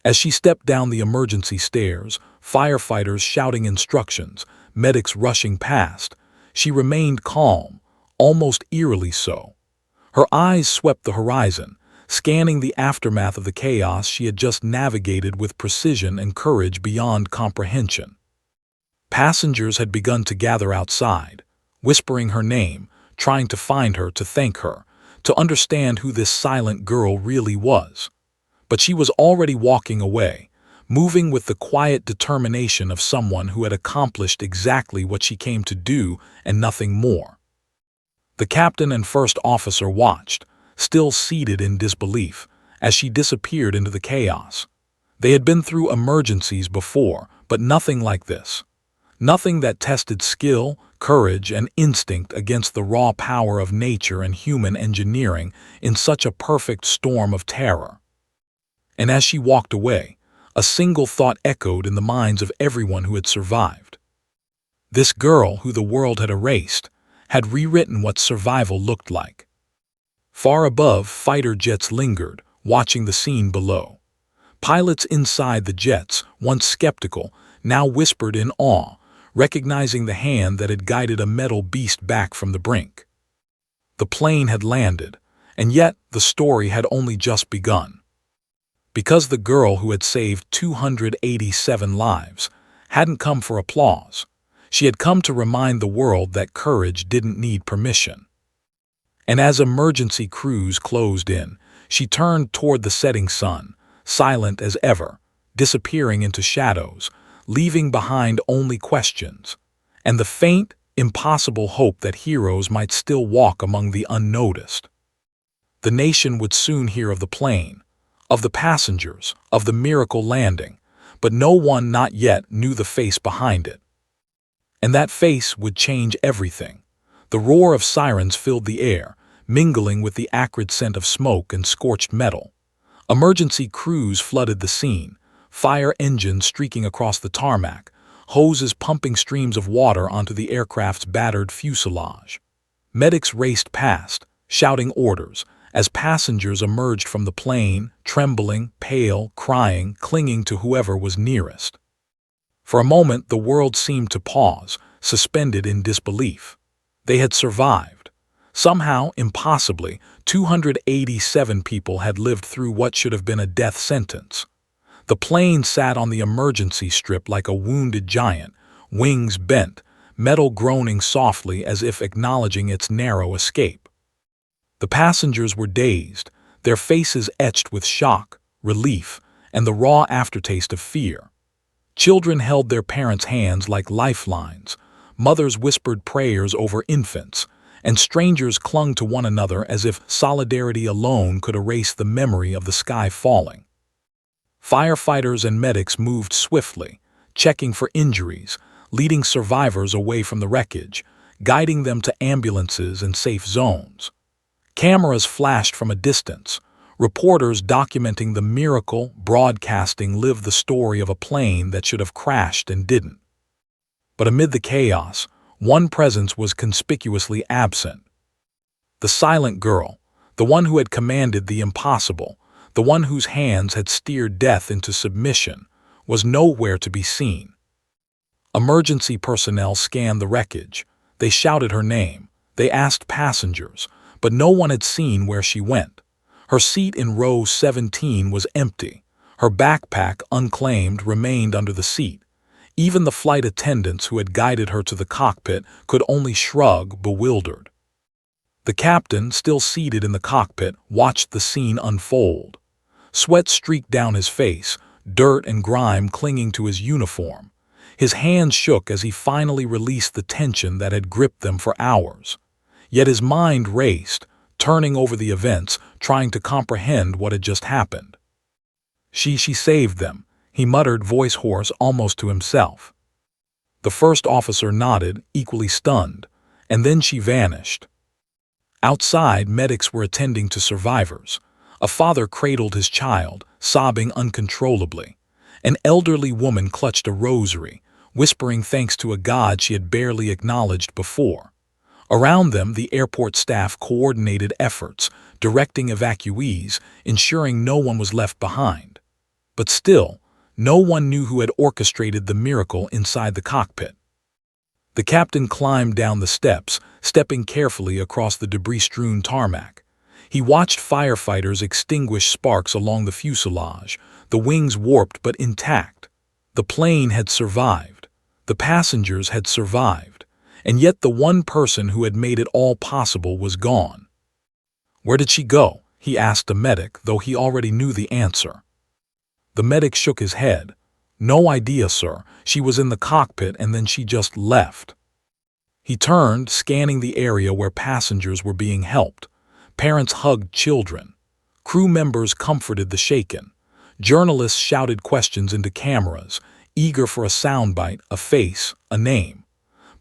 [SPEAKER 1] As she stepped down the emergency stairs, firefighters shouting instructions, medics rushing past, she remained calm, almost eerily so. Her eyes swept the horizon, scanning the aftermath of the chaos she had just navigated with precision and courage beyond comprehension. Passengers had begun to gather outside, whispering her name, trying to find her, to thank her, to understand who this silent girl really was. But she was already walking away, moving with the quiet determination of someone who had accomplished exactly what she came to do and nothing more. The captain and first officer watched, still seated in disbelief, as she disappeared into the chaos. They had been through emergencies before, but nothing like this. Nothing that tested skill, courage, and instinct against the raw power of nature and human engineering in such a perfect storm of terror. And as she walked away, a single thought echoed in the minds of everyone who had survived. This girl, who the world had erased, had rewritten what survival looked like. Far above, fighter jets lingered, watching the scene below. Pilots inside the jets, once skeptical, now whispered in awe, recognizing the hand that had guided a metal beast back from the brink. The plane had landed, and yet the story had only just begun. Because the girl who had saved 287 lives hadn't come for applause, she had come to remind the world that courage didn't need permission. And as emergency crews closed in, she turned toward the setting sun, silent as ever, disappearing into shadows, leaving behind only questions, and the faint, impossible hope that heroes might still walk among the unnoticed. The nation would soon hear of the plane, of the passengers, of the miracle landing, but no one not yet knew the face behind it. And that face would change everything. The roar of sirens filled the air, mingling with the acrid scent of smoke and scorched metal. Emergency crews flooded the scene, fire engines streaking across the tarmac, hoses pumping streams of water onto the aircraft's battered fuselage. Medics raced past, shouting orders, as passengers emerged from the plane, trembling, pale, crying, clinging to whoever was nearest. For a moment, the world seemed to pause, suspended in disbelief. They had survived. Somehow, impossibly, 287 people had lived through what should have been a death sentence. The plane sat on the emergency strip like a wounded giant, wings bent, metal groaning softly as if acknowledging its narrow escape. The passengers were dazed, their faces etched with shock, relief, and the raw aftertaste of fear. Children held their parents' hands like lifelines, mothers whispered prayers over infants, and strangers clung to one another as if solidarity alone could erase the memory of the sky falling. Firefighters and medics moved swiftly, checking for injuries, leading survivors away from the wreckage, guiding them to ambulances and safe zones. Cameras flashed from a distance, reporters documenting the miracle, broadcasting lived the story of a plane that should have crashed and didn't. But amid the chaos, one presence was conspicuously absent. The silent girl, the one who had commanded the impossible, the one whose hands had steered death into submission, was nowhere to be seen. Emergency personnel scanned the wreckage. They shouted her name. They asked passengers, but no one had seen where she went. Her seat in row 17 was empty. Her backpack, unclaimed, remained under the seat. Even the flight attendants who had guided her to the cockpit could only shrug, bewildered. The captain, still seated in the cockpit, watched the scene unfold. Sweat streaked down his face, dirt and grime clinging to his uniform. His hands shook as he finally released the tension that had gripped them for hours. Yet his mind raced, turning over the events, trying to comprehend what had just happened. She saved them, he muttered, voice hoarse almost to himself. The first officer nodded, equally stunned, and then she vanished. Outside, medics were attending to survivors. A father cradled his child, sobbing uncontrollably. An elderly woman clutched a rosary, whispering thanks to a God she had barely acknowledged before. Around them, the airport staff coordinated efforts, directing evacuees, ensuring no one was left behind. But still, no one knew who had orchestrated the miracle inside the cockpit. The captain climbed down the steps, stepping carefully across the debris-strewn tarmac. He watched firefighters extinguish sparks along the fuselage, the wings warped but intact. The plane had survived. The passengers had survived. And yet the one person who had made it all possible was gone. "Where did she go?" he asked the medic, though he already knew the answer. The medic shook his head. "No idea, sir. She was in the cockpit and then she just left." He turned, scanning the area where passengers were being helped. Parents hugged children. Crew members comforted the shaken. Journalists shouted questions into cameras, eager for a soundbite, a face, a name.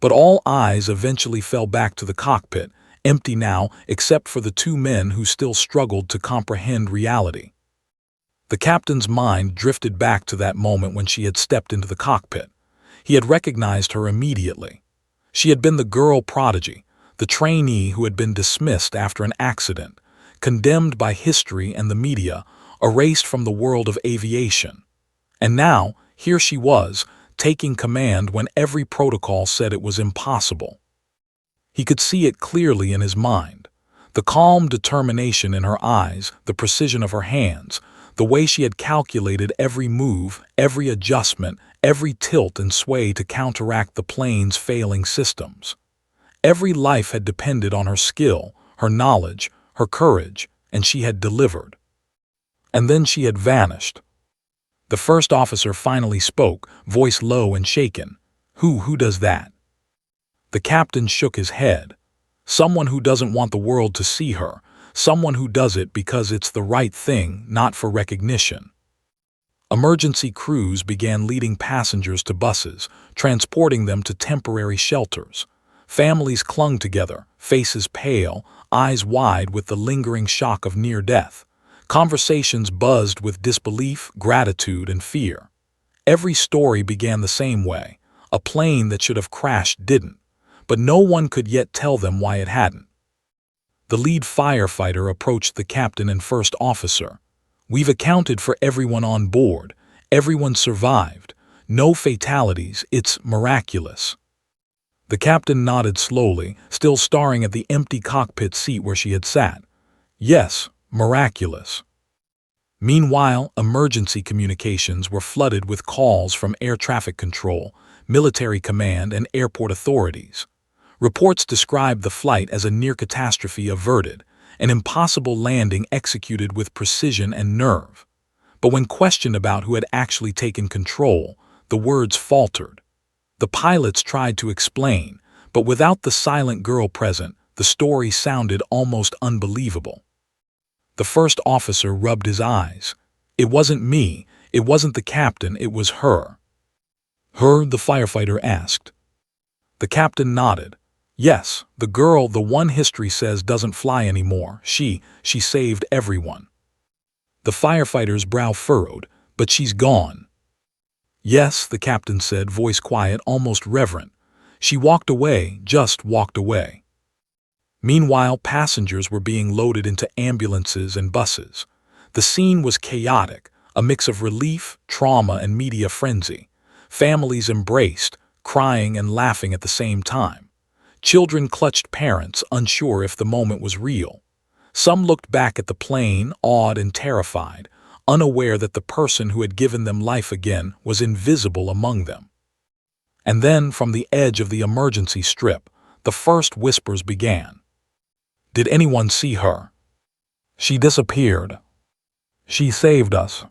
[SPEAKER 1] But all eyes eventually fell back to the cockpit, empty now except for the two men who still struggled to comprehend reality. The captain's mind drifted back to that moment when she had stepped into the cockpit. He had recognized her immediately. She had been the girl prodigy, the trainee who had been dismissed after an accident, condemned by history and the media, erased from the world of aviation. And now, here she was, taking command when every protocol said it was impossible. He could see it clearly in his mind. The calm determination in her eyes, the precision of her hands, the way she had calculated every move, every adjustment, every tilt and sway to counteract the plane's failing systems. Every life had depended on her skill, her knowledge, her courage, and she had delivered. And then she had vanished. The first officer finally spoke, voice low and shaken. Who does that?" The captain shook his head. "Someone who doesn't want the world to see her. Someone who does it because it's the right thing, not for recognition." Emergency crews began leading passengers to buses, transporting them to temporary shelters. Families clung together, faces pale, eyes wide with the lingering shock of near death. Conversations buzzed with disbelief, gratitude, and fear. Every story began the same way. A plane that should have crashed didn't, but no one could yet tell them why it hadn't. The lead firefighter approached the captain and first officer. "We've accounted for everyone on board. Everyone survived. No fatalities. It's miraculous." The captain nodded slowly, still staring at the empty cockpit seat where she had sat. "Yes, miraculous." Meanwhile, emergency communications were flooded with calls from air traffic control, military command, and airport authorities. Reports described the flight as a near catastrophe averted, an impossible landing executed with precision and nerve. But when questioned about who had actually taken control, the words faltered. The pilots tried to explain, but without the silent girl present, the story sounded almost unbelievable. The first officer rubbed his eyes. "It wasn't me. It wasn't the captain. It was her." "Her?" the firefighter asked. The captain nodded. "Yes, the girl, the one history says doesn't fly anymore. She saved everyone." The firefighter's brow furrowed. "But she's gone." "Yes," the captain said, voice quiet, almost reverent. "She walked away, just walked away." Meanwhile, passengers were being loaded into ambulances and buses. The scene was chaotic, a mix of relief, trauma, and media frenzy. Families embraced, crying and laughing at the same time. Children clutched parents, unsure if the moment was real. Some looked back at the plane, awed and terrified, unaware that the person who had given them life again was invisible among them. And then, from the edge of the emergency strip, the first whispers began. "Did anyone see her? She disappeared. She saved us."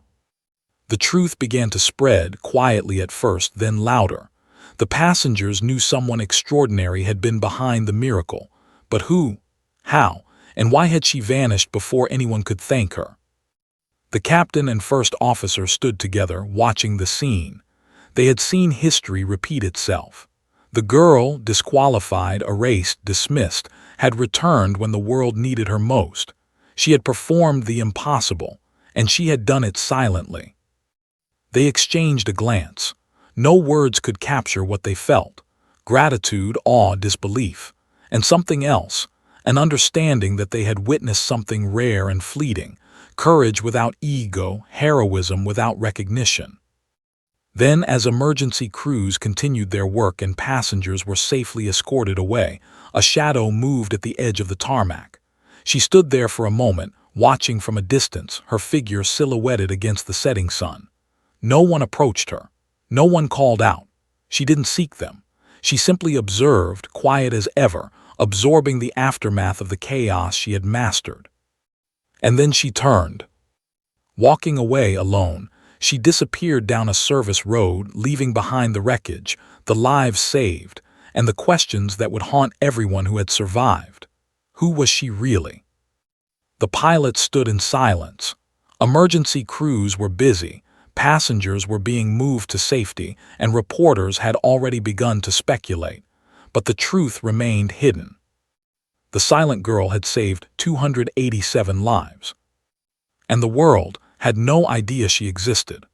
[SPEAKER 1] The truth began to spread, quietly at first, then louder. The passengers knew someone extraordinary had been behind the miracle. But who? How? And why had she vanished before anyone could thank her? The captain and first officer stood together, watching the scene. They had seen history repeat itself. The girl, disqualified, erased, dismissed, had returned when the world needed her most. She had performed the impossible, and she had done it silently. They exchanged a glance. No words could capture what they felt. Gratitude, awe, disbelief. And something else, an understanding that they had witnessed something rare and fleeting, courage without ego, heroism without recognition. Then, as emergency crews continued their work and passengers were safely escorted away, a shadow moved at the edge of the tarmac. She stood there for a moment, watching from a distance, her figure silhouetted against the setting sun. No one approached her. No one called out. She didn't seek them. She simply observed, quiet as ever, absorbing the aftermath of the chaos she had mastered. And then she turned. Walking away alone, she disappeared down a service road, leaving behind the wreckage, the lives saved, and the questions that would haunt everyone who had survived. Who was she really? The pilot stood in silence. Emergency crews were busy, passengers were being moved to safety, and reporters had already begun to speculate. But the truth remained hidden. The silent girl had saved 287 lives. And the world had no idea she existed.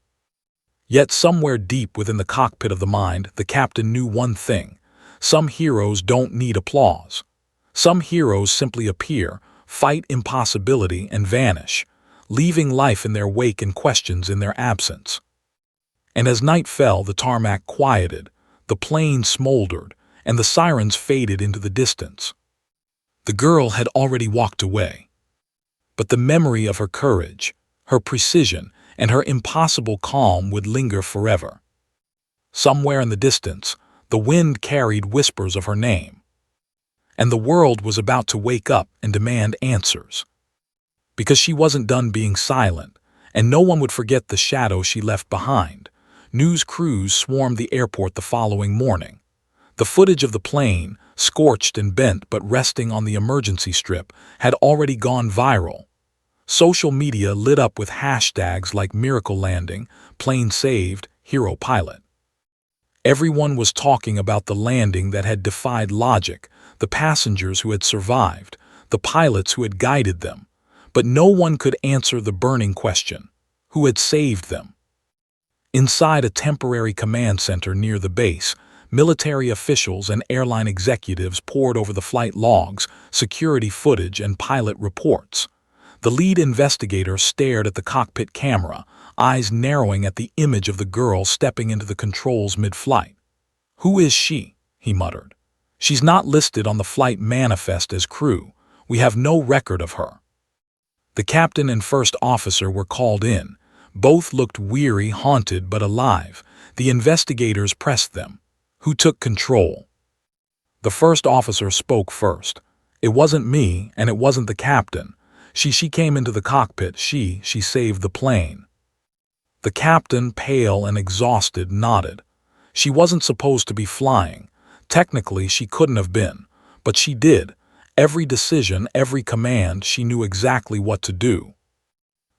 [SPEAKER 1] Yet somewhere deep within the cockpit of the mind, the captain knew one thing. Some heroes don't need applause. Some heroes simply appear, fight impossibility, and vanish, leaving life in their wake and questions in their absence. And as night fell, the tarmac quieted, the plane smoldered, and the sirens faded into the distance. The girl had already walked away. But the memory of her courage, her precision, and her impossible calm would linger forever. Somewhere in the distance, the wind carried whispers of her name. And the world was about to wake up and demand answers. Because she wasn't done being silent, and no one would forget the shadow she left behind. News crews swarmed the airport the following morning. The footage of the plane, scorched and bent but resting on the emergency strip, had already gone viral. Social media lit up with hashtags like Miracle Landing, Plane Saved, Hero Pilot. Everyone was talking about the landing that had defied logic, the passengers who had survived, the pilots who had guided them. But no one could answer the burning question: who had saved them? Inside a temporary command center near the base, military officials and airline executives pored over the flight logs, security footage, and pilot reports. The lead investigator stared at the cockpit camera, eyes narrowing at the image of the girl stepping into the controls mid-flight. "Who is she?" he muttered. "She's not listed on the flight manifest as crew. We have no record of her." The captain and first officer were called in. Both looked weary, haunted, but alive. The investigators pressed them. Who took control? The first officer spoke first. "It wasn't me, and it wasn't the captain. She came into the cockpit. She saved the plane." The captain, pale and exhausted, nodded. "She wasn't supposed to be flying. Technically, she couldn't have been. But she did. Every decision, every command, she knew exactly what to do."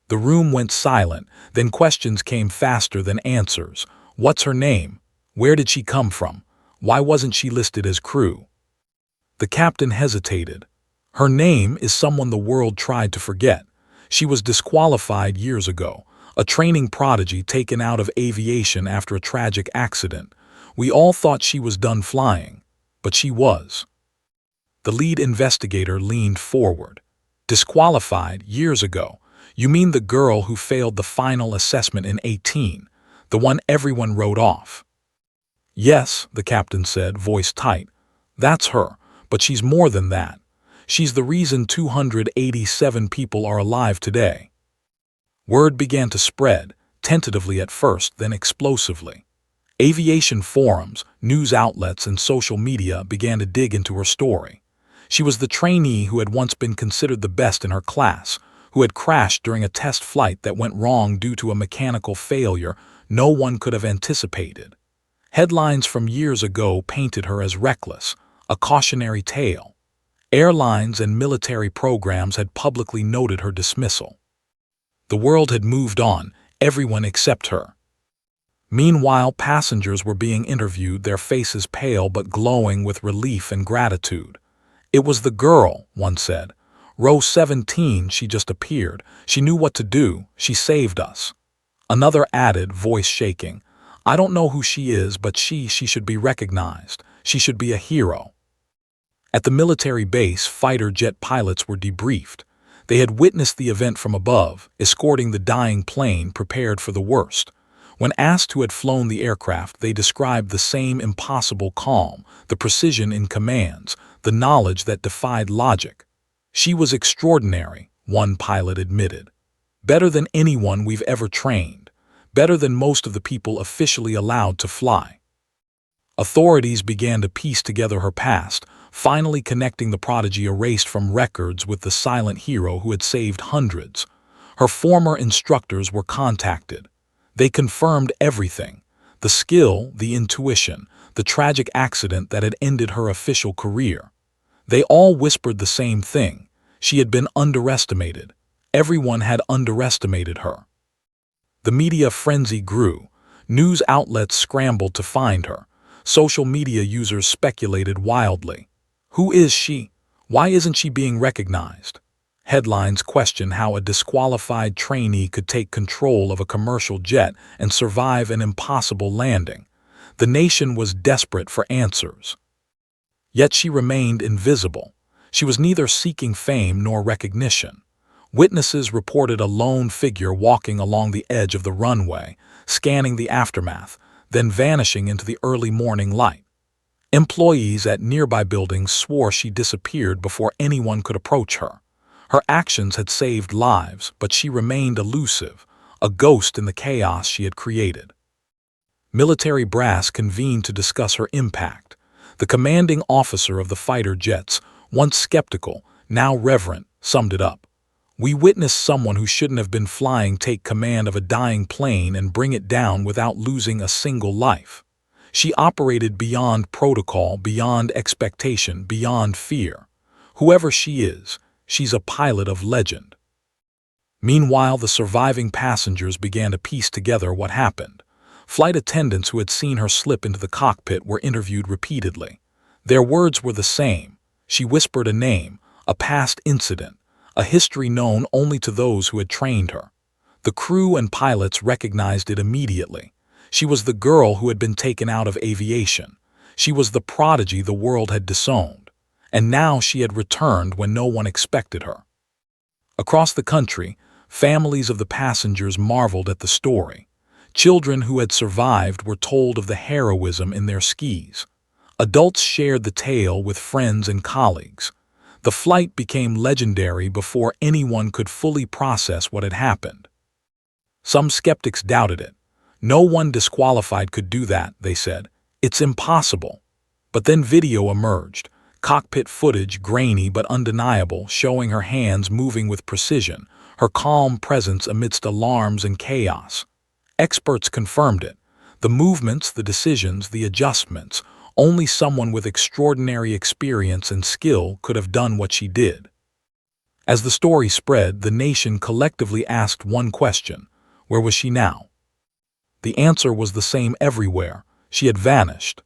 [SPEAKER 1] The room went silent, then questions came faster than answers. What's her name? Where did she come from? Why wasn't she listed as crew? The captain hesitated. "Her name is someone the world tried to forget. She was disqualified years ago, a training prodigy taken out of aviation after a tragic accident. We all thought she was done flying, but she was." The lead investigator leaned forward. "Disqualified years ago? You mean the girl who failed the final assessment in 18, the one everyone wrote off?" "Yes," the captain said, voice tight. "That's her, but she's more than that. She's the reason 287 people are alive today." Word began to spread, tentatively at first, then explosively. Aviation forums, news outlets, and social media began to dig into her story. She was the trainee who had once been considered the best in her class, who had crashed during a test flight that went wrong due to a mechanical failure no one could have anticipated. Headlines from years ago painted her as reckless, a cautionary tale. Airlines and military programs had publicly noted her dismissal. The world had moved on, everyone except her. Meanwhile, passengers were being interviewed, their faces pale but glowing with relief and gratitude. "It was the girl," one said. "Row 17, she just appeared. She knew what to do. She saved us." Another added, voice shaking, "I don't know who she is, but she should be recognized. She should be a hero." At the military base, fighter jet pilots were debriefed. They had witnessed the event from above, escorting the dying plane, prepared for the worst. When asked who had flown the aircraft, they described the same impossible calm, the precision in commands, the knowledge that defied logic. "She was extraordinary," one pilot admitted. "Better than anyone we've ever trained. Better than most of the people officially allowed to fly." Authorities began to piece together her past, finally connecting the prodigy erased from records with the silent hero who had saved hundreds. Her former instructors were contacted. They confirmed everything: the skill, the intuition, the tragic accident that had ended her official career. They all whispered the same thing: she had been underestimated. Everyone had underestimated her. The media frenzy grew. News outlets scrambled to find her. Social media users speculated wildly. Who is she? Why isn't she being recognized? Headlines questioned how a disqualified trainee could take control of a commercial jet and survive an impossible landing. The nation was desperate for answers. Yet she remained invisible. She was neither seeking fame nor recognition. Witnesses reported a lone figure walking along the edge of the runway, scanning the aftermath, then vanishing into the early morning light. Employees at nearby buildings swore she disappeared before anyone could approach her. Her actions had saved lives, but she remained elusive, a ghost in the chaos she had created. Military brass convened to discuss her impact. The commanding officer of the fighter jets, once skeptical, now reverent, summed it up. "We witnessed someone who shouldn't have been flying take command of a dying plane and bring it down without losing a single life. She operated beyond protocol, beyond expectation, beyond fear. Whoever she is, she's a pilot of legend." Meanwhile, the surviving passengers began to piece together what happened. Flight attendants who had seen her slip into the cockpit were interviewed repeatedly. Their words were the same. She whispered a name, a past incident, a history known only to those who had trained her. The crew and pilots recognized it immediately. She was the girl who had been taken out of aviation. She was the prodigy the world had disowned. And now she had returned when no one expected her. Across the country, families of the passengers marveled at the story. Children who had survived were told of the heroism in their skis. Adults shared the tale with friends and colleagues. The flight became legendary before anyone could fully process what had happened. Some skeptics doubted it. "No one disqualified could do that," they said. "It's impossible." But then video emerged, cockpit footage grainy but undeniable, showing her hands moving with precision, her calm presence amidst alarms and chaos. Experts confirmed it. The movements, the decisions, the adjustments. Only someone with extraordinary experience and skill could have done what she did. As the story spread, the nation collectively asked one question: where was she now? The answer was the same everywhere: she had vanished.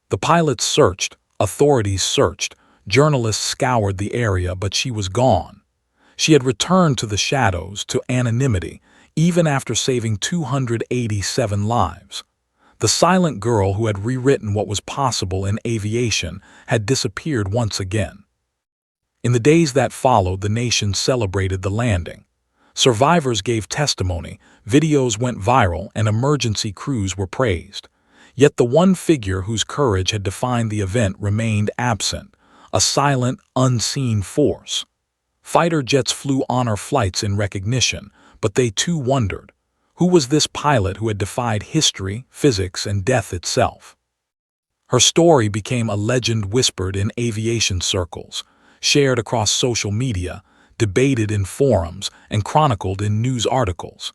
[SPEAKER 1] The pilots searched, authorities searched, journalists scoured the area, but she was gone. She had returned to the shadows, to anonymity, even after saving 287 lives. The silent girl who had rewritten what was possible in aviation had disappeared once again. In the days that followed, the nation celebrated the landing. Survivors gave testimony, videos went viral, and emergency crews were praised. Yet the one figure whose courage had defined the event remained absent, a silent, unseen force. Fighter jets flew honor flights in recognition, but they too wondered. Who was this pilot who had defied history, physics, and death itself? Her story became a legend whispered in aviation circles, shared across social media, debated in forums, and chronicled in news articles.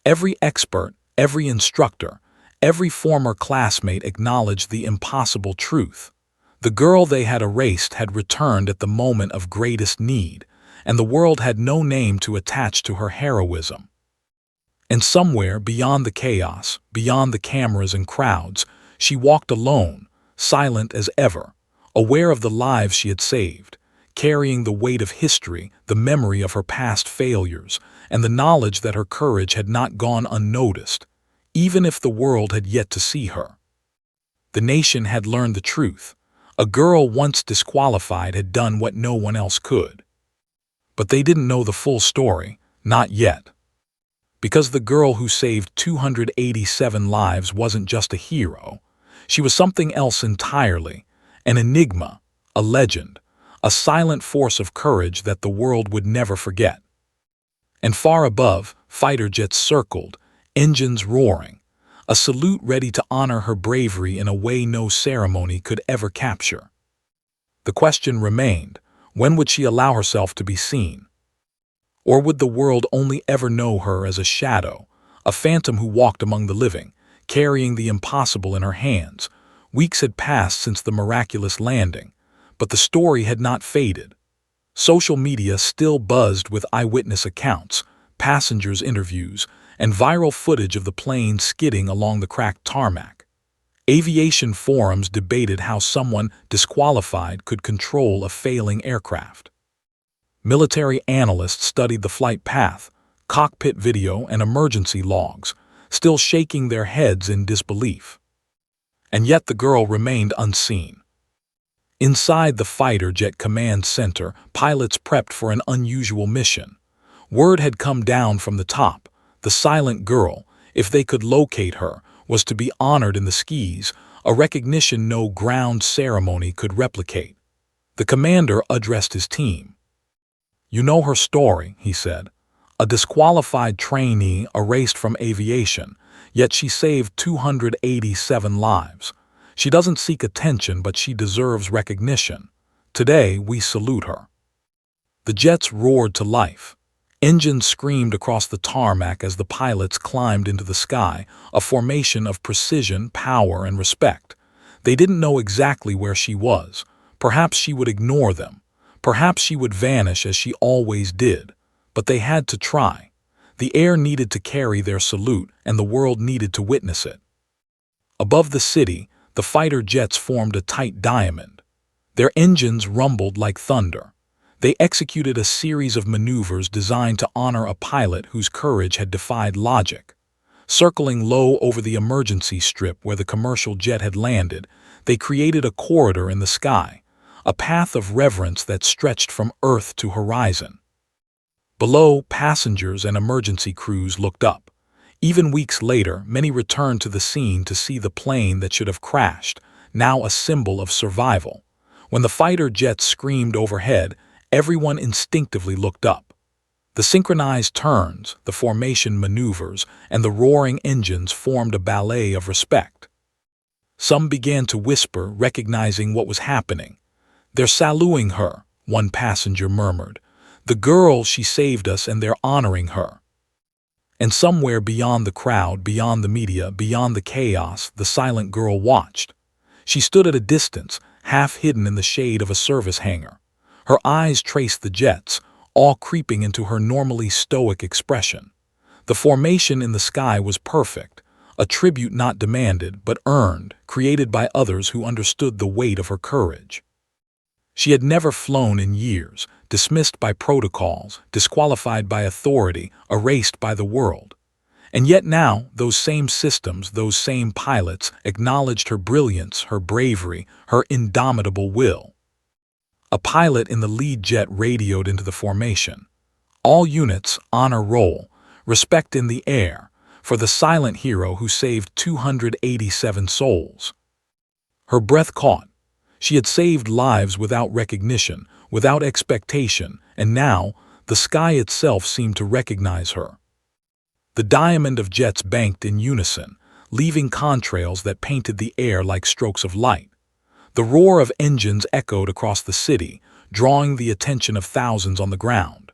[SPEAKER 1] Every expert, every instructor, every former classmate acknowledged the impossible truth. The girl they had erased had returned at the moment of greatest need, and the world had no name to attach to her heroism. And somewhere beyond the chaos, beyond the cameras and crowds, she walked alone, silent as ever, aware of the lives she had saved, carrying the weight of history, the memory of her past failures, and the knowledge that her courage had not gone unnoticed, even if the world had yet to see her. The nation had learned the truth. A girl once disqualified had done what no one else could. But they didn't know the full story, not yet. Because the girl who saved 287 lives wasn't just a hero. She was something else entirely, an enigma, a legend, a silent force of courage that the world would never forget. And far above, fighter jets circled, engines roaring, a salute ready to honor her bravery in a way no ceremony could ever capture. The question remained, when would she allow herself to be seen? Or would the world only ever know her as a shadow, a phantom who walked among the living, carrying the impossible in her hands? Weeks had passed since the miraculous landing, but the story had not faded. Social media still buzzed with eyewitness accounts, passengers' interviews, and viral footage of the plane skidding along the cracked tarmac. Aviation forums debated how someone disqualified could control a failing aircraft. Military analysts studied the flight path, cockpit video, and emergency logs, still shaking their heads in disbelief. And yet the girl remained unseen. Inside the fighter jet command center, pilots prepped for an unusual mission. Word had come down from the top. The silent girl, if they could locate her, was to be honored in the skies, a recognition no ground ceremony could replicate. The commander addressed his team. "You know her story," he said. "A disqualified trainee erased from aviation, yet she saved 287 lives. She doesn't seek attention, but she deserves recognition. Today, we salute her." The jets roared to life. Engines screamed across the tarmac as the pilots climbed into the sky, a formation of precision, power, and respect. They didn't know exactly where she was. Perhaps she would ignore them. Perhaps she would vanish as she always did. But they had to try. The air needed to carry their salute, and the world needed to witness it. Above the city, the fighter jets formed a tight diamond. Their engines rumbled like thunder. They executed a series of maneuvers designed to honor a pilot whose courage had defied logic. Circling low over the emergency strip where the commercial jet had landed, they created a corridor in the sky, a path of reverence that stretched from earth to horizon. Below, passengers and emergency crews looked up. Even weeks later, many returned to the scene to see the plane that should have crashed, now a symbol of survival. When the fighter jets screamed overhead, everyone instinctively looked up. The synchronized turns, the formation maneuvers, and the roaring engines formed a ballet of respect. Some began to whisper, recognizing what was happening. "They're saluting her," one passenger murmured. "The girl, she saved us, and they're honoring her." And somewhere beyond the crowd, beyond the media, beyond the chaos, the silent girl watched. She stood at a distance, half hidden in the shade of a service hangar. Her eyes traced the jets, all creeping into her normally stoic expression. The formation in the sky was perfect, a tribute not demanded but earned, created by others who understood the weight of her courage. She had never flown in years, dismissed by protocols, disqualified by authority, erased by the world. And yet now, those same systems, those same pilots, acknowledged her brilliance, her bravery, her indomitable will. A pilot in the lead jet radioed into the formation. "All units, honor roll, respect in the air, for the silent hero who saved 287 souls." Her breath caught. She had saved lives without recognition, without expectation, and now the sky itself seemed to recognize her. The diamond of jets banked in unison, leaving contrails that painted the air like strokes of light. The roar of engines echoed across the city, drawing the attention of thousands on the ground.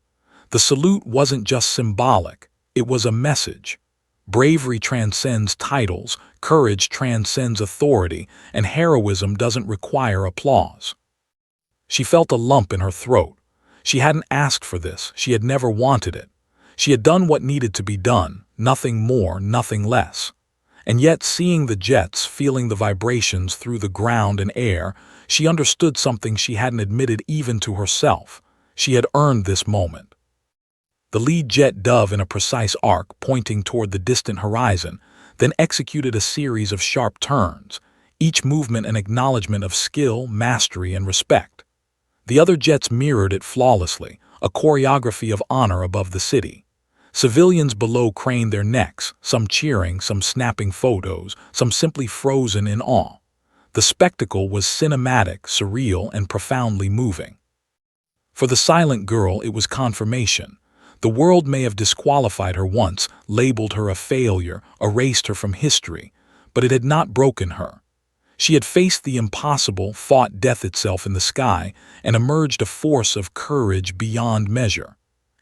[SPEAKER 1] The salute wasn't just symbolic, it was a message. Bravery transcends titles, courage transcends authority, and heroism doesn't require applause. She felt a lump in her throat. She hadn't asked for this, she had never wanted it. She had done what needed to be done, nothing more, nothing less. And yet, seeing the jets, feeling the vibrations through the ground and air, she understood something she hadn't admitted even to herself. She had earned this moment. The lead jet dove in a precise arc, pointing toward the distant horizon, then executed a series of sharp turns, each movement an acknowledgement of skill, mastery, and respect. The other jets mirrored it flawlessly, a choreography of honor above the city. Civilians below craned their necks, some cheering, some snapping photos, some simply frozen in awe. The spectacle was cinematic, surreal, and profoundly moving. For the silent girl, it was confirmation. The world may have disqualified her once, labeled her a failure, erased her from history, but it had not broken her. She had faced the impossible, fought death itself in the sky, and emerged a force of courage beyond measure.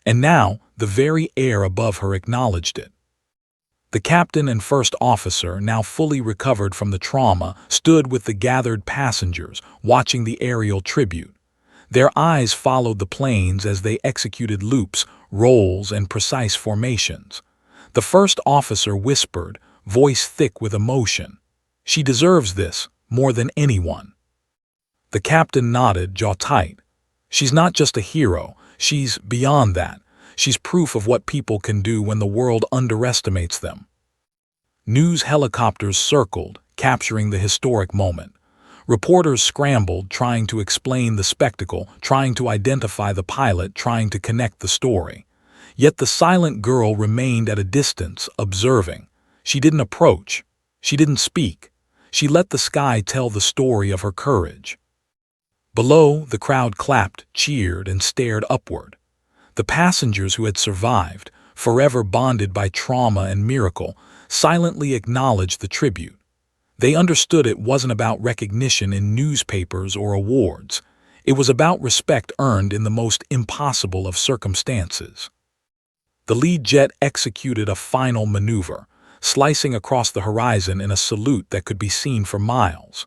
[SPEAKER 1] And now, the very air above her acknowledged it. The captain and first officer, now fully recovered from the trauma, stood with the gathered passengers, watching the aerial tribute. Their eyes followed the planes as they executed loops, rolls, and precise formations. The first officer whispered, voice thick with emotion, "She deserves this, more than anyone." The captain nodded, jaw tight. "She's not just a hero, she's beyond that. She's proof of what people can do when the world underestimates them." News helicopters circled, capturing the historic moment. Reporters scrambled, trying to explain the spectacle, trying to identify the pilot, trying to connect the story. Yet the silent girl remained at a distance, observing. She didn't approach. She didn't speak. She let the sky tell the story of her courage. Below, the crowd clapped, cheered, and stared upward. The passengers who had survived, forever bonded by trauma and miracle, silently acknowledged the tribute. They understood it wasn't about recognition in newspapers or awards. It was about respect earned in the most impossible of circumstances. The lead jet executed a final maneuver, slicing across the horizon in a salute that could be seen for miles.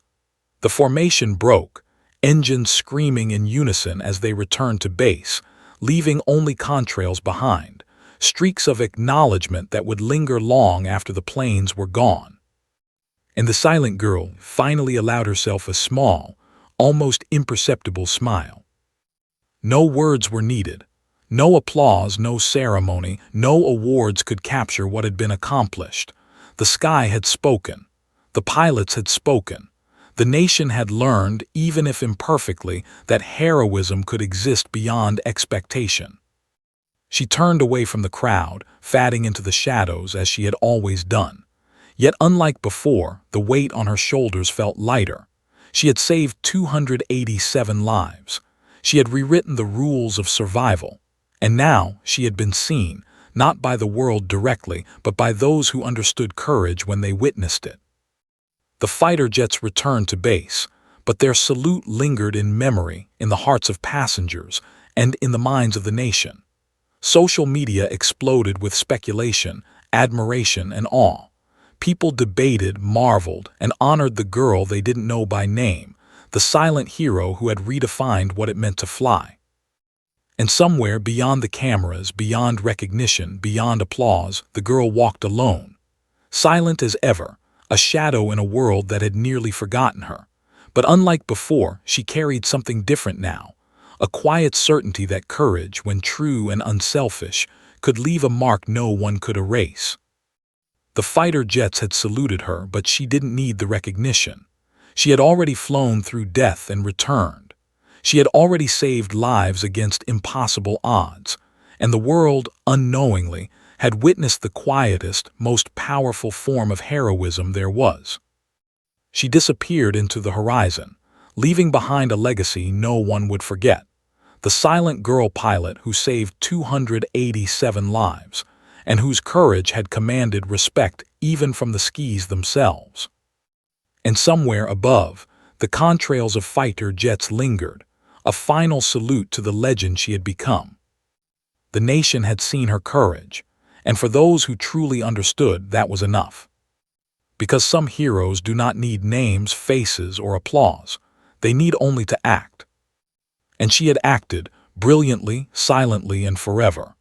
[SPEAKER 1] The formation broke, engines screaming in unison as they returned to base, leaving only contrails behind, streaks of acknowledgement that would linger long after the planes were gone. And the silent girl finally allowed herself a small, almost imperceptible smile. No words were needed. No applause, no ceremony, no awards could capture what had been accomplished. The sky had spoken. The pilots had spoken. The nation had learned, even if imperfectly, that heroism could exist beyond expectation. She turned away from the crowd, fading into the shadows as she had always done. Yet unlike before, the weight on her shoulders felt lighter. She had saved 287 lives. She had rewritten the rules of survival. And now she had been seen, not by the world directly, but by those who understood courage when they witnessed it. The fighter jets returned to base, but their salute lingered in memory, in the hearts of passengers, and in the minds of the nation. Social media exploded with speculation, admiration, and awe. People debated, marveled, and honored the girl they didn't know by name, the silent hero who had redefined what it meant to fly. And somewhere beyond the cameras, beyond recognition, beyond applause, the girl walked alone. Silent as ever, a shadow in a world that had nearly forgotten her. But unlike before, she carried something different now, a quiet certainty that courage, when true and unselfish, could leave a mark no one could erase. The fighter jets had saluted her, but she didn't need the recognition. She had already flown through death and returned. She had already saved lives against impossible odds, and the world, unknowingly, had witnessed the quietest, most powerful form of heroism there was. She disappeared into the horizon, leaving behind a legacy no one would forget. The silent girl pilot who saved 287 lives, and whose courage had commanded respect even from the skis themselves. And somewhere above, the contrails of fighter jets lingered, a final salute to the legend she had become. The nation had seen her courage, and for those who truly understood, that was enough. Because some heroes do not need names, faces, or applause. They need only to act. And she had acted, brilliantly, silently, and forever.